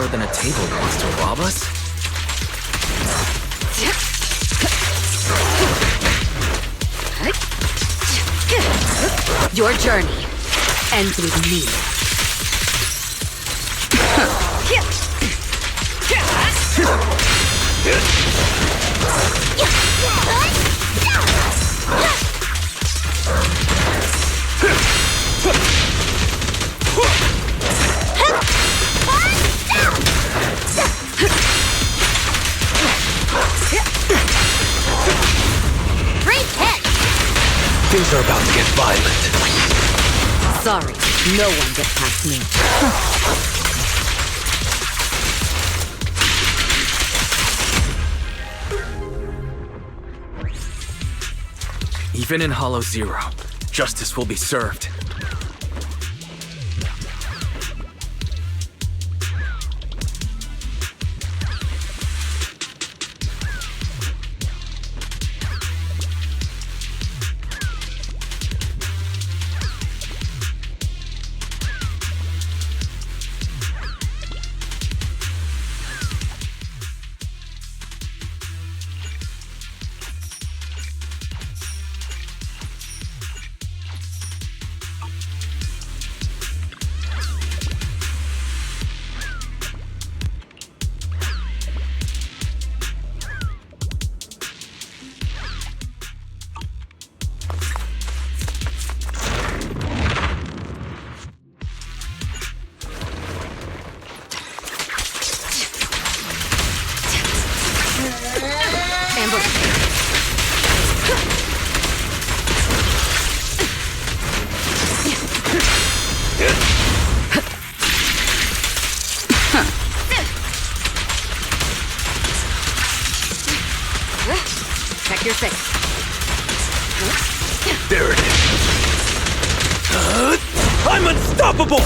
taller than a table wants to rob us? Your journey ends with me. Things are about to get violent. Sorry, no one gets past me. Even in Hollow Zero, justice will be served. Check your face. There it is. I'm unstoppable!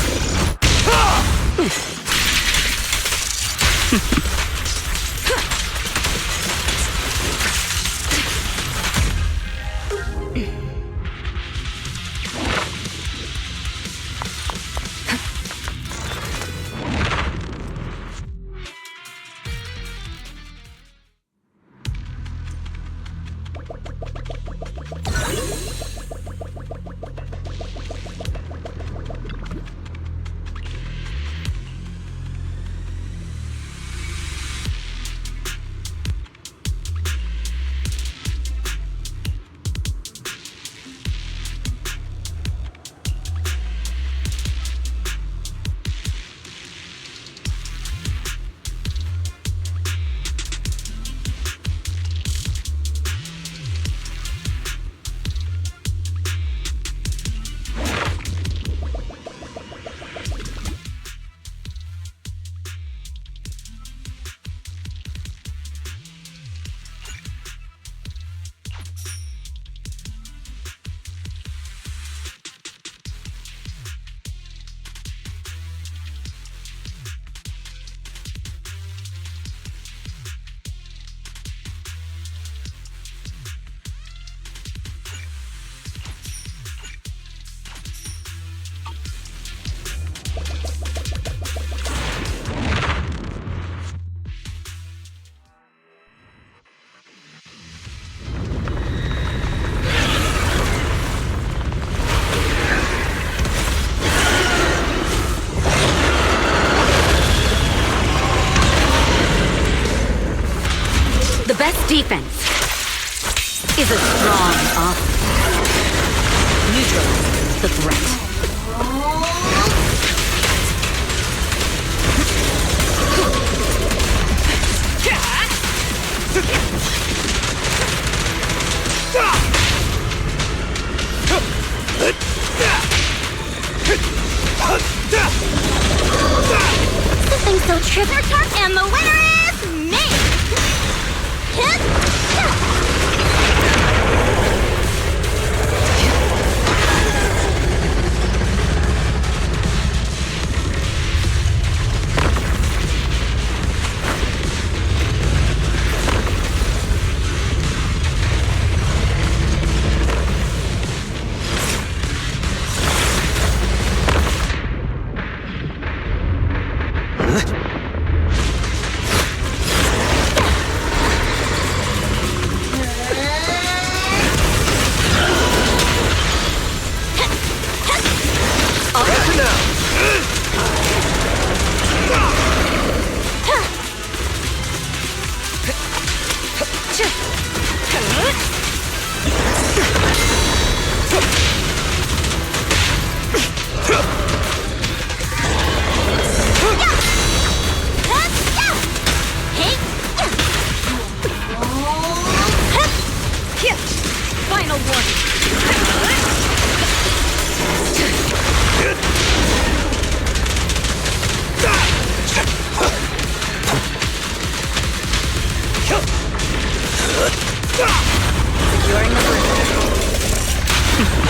The best defense is a strong offense. Neutralize the threat. Something so trivial, and the winner is me!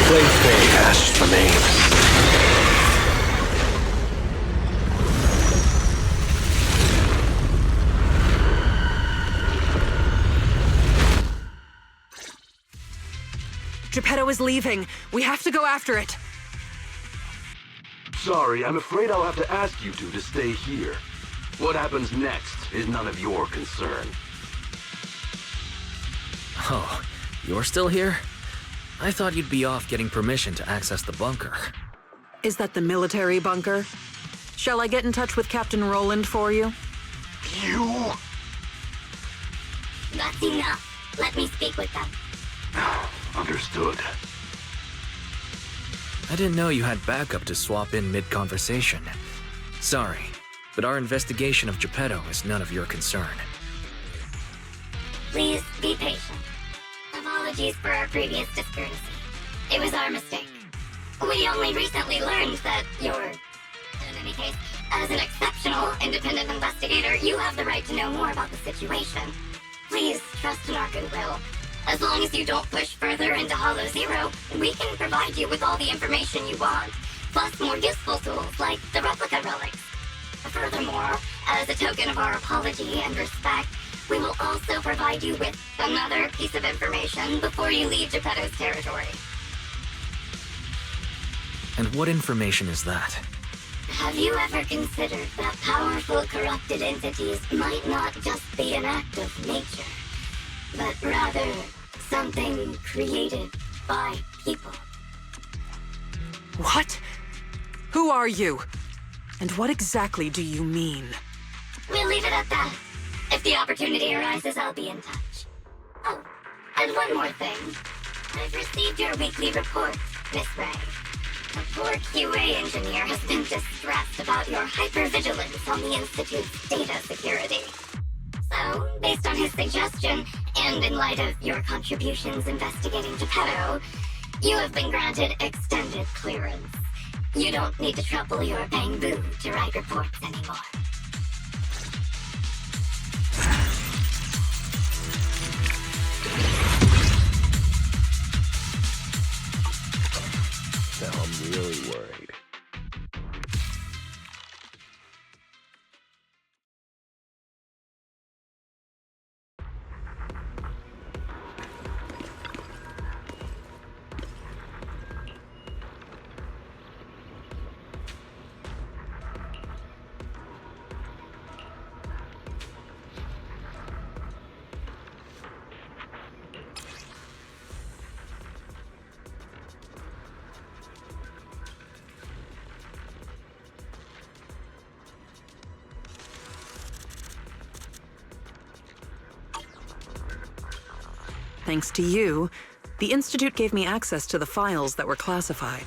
Fei has the name. Geppetto is leaving. We have to go after it. Sorry, I'm afraid I'll have to ask you two to stay here. What happens next is none of your concern. Oh, you're still here? I thought you'd be off getting permission to access the bunker. Is that the military bunker? Shall I get in touch with Captain Roland for you? You? That's enough. Let me speak with them. Understood. I didn't know you had backup to swap in mid-conversation. Sorry, but our investigation of Geppetto is none of your concern. Please be patient. Apologies for our previous discourtesy. It was our mistake. We only recently learned that you're... In any case, as an exceptional independent investigator, you have the right to know more about the situation. Please trust in our goodwill. As long as you don't push further into Hollow Zero, we can provide you with all the information you want, plus more useful tools like the replica relics. Furthermore, as a token of our apology and respect, we will also provide you with another piece of information before you leave Geppetto's territory. And what information is that? Have you ever considered that powerful corrupted entities might not just be an act of nature, but rather something created by people? What? Who are you? And what exactly do you mean? We'll leave it at that. If the opportunity arises, I'll be in touch. Oh, and one more thing. I've received your weekly report, Miss Ray. The poor QA engineer has been distressed about your hypervigilance on the Institute's data security. So, based on his suggestion, and in light of your contributions investigating Geppetto, you have been granted extended clearance. You don't need to trouble your bamboo to write reports anymore. Now I'm really worried. Thanks to you, the Institute gave me access to the files that were classified.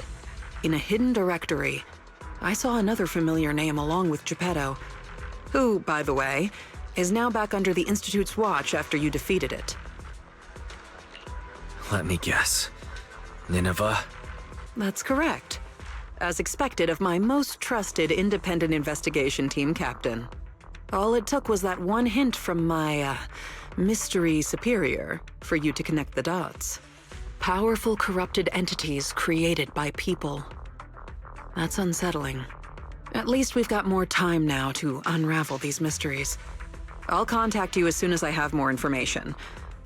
In a hidden directory, I saw another familiar name along with Geppetto, who, by the way, is now back under the Institute's watch after you defeated it. Let me guess. Nineveh? That's correct. As expected of my most trusted independent investigation team captain. All it took was that one hint from my, mystery superior for you to connect the dots. Powerful corrupted entities created by people. That's unsettling. At least we've got more time now to unravel these mysteries. I'll contact you as soon as I have more information,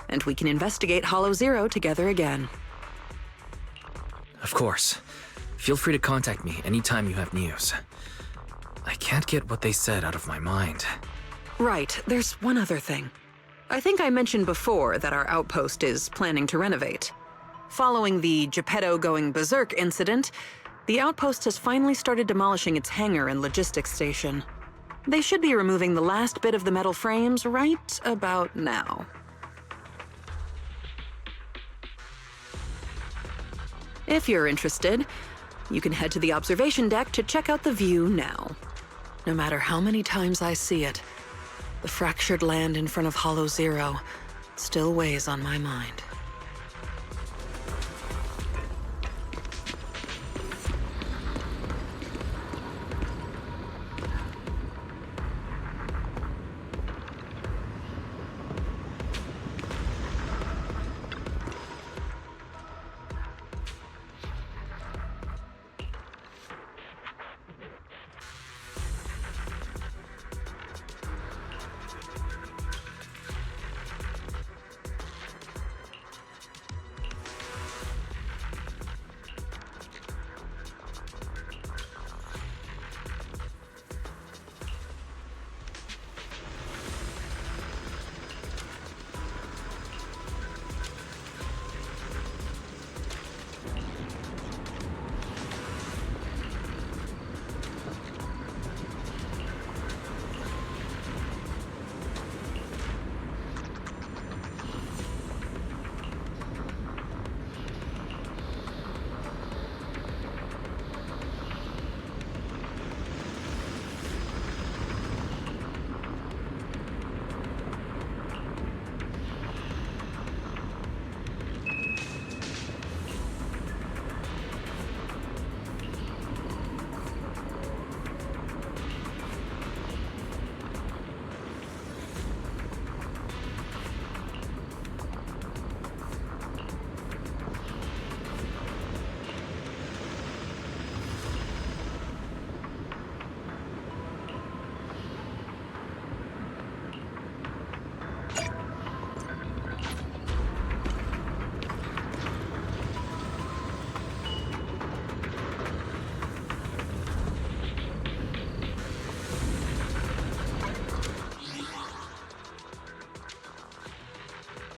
and we can investigate Hollow Zero together again. Of course. Feel free to contact me anytime you have news. I can't get what they said out of my mind. Right, there's one other thing. I think I mentioned before that our outpost is planning to renovate. Following the Geppetto going berserk incident, the outpost has finally started demolishing its hangar and logistics station. They should be removing the last bit of the metal frames right about now. If you're interested, you can head to the observation deck to check out the view now. No matter how many times I see it, the fractured land in front of Hollow Zero still weighs on my mind.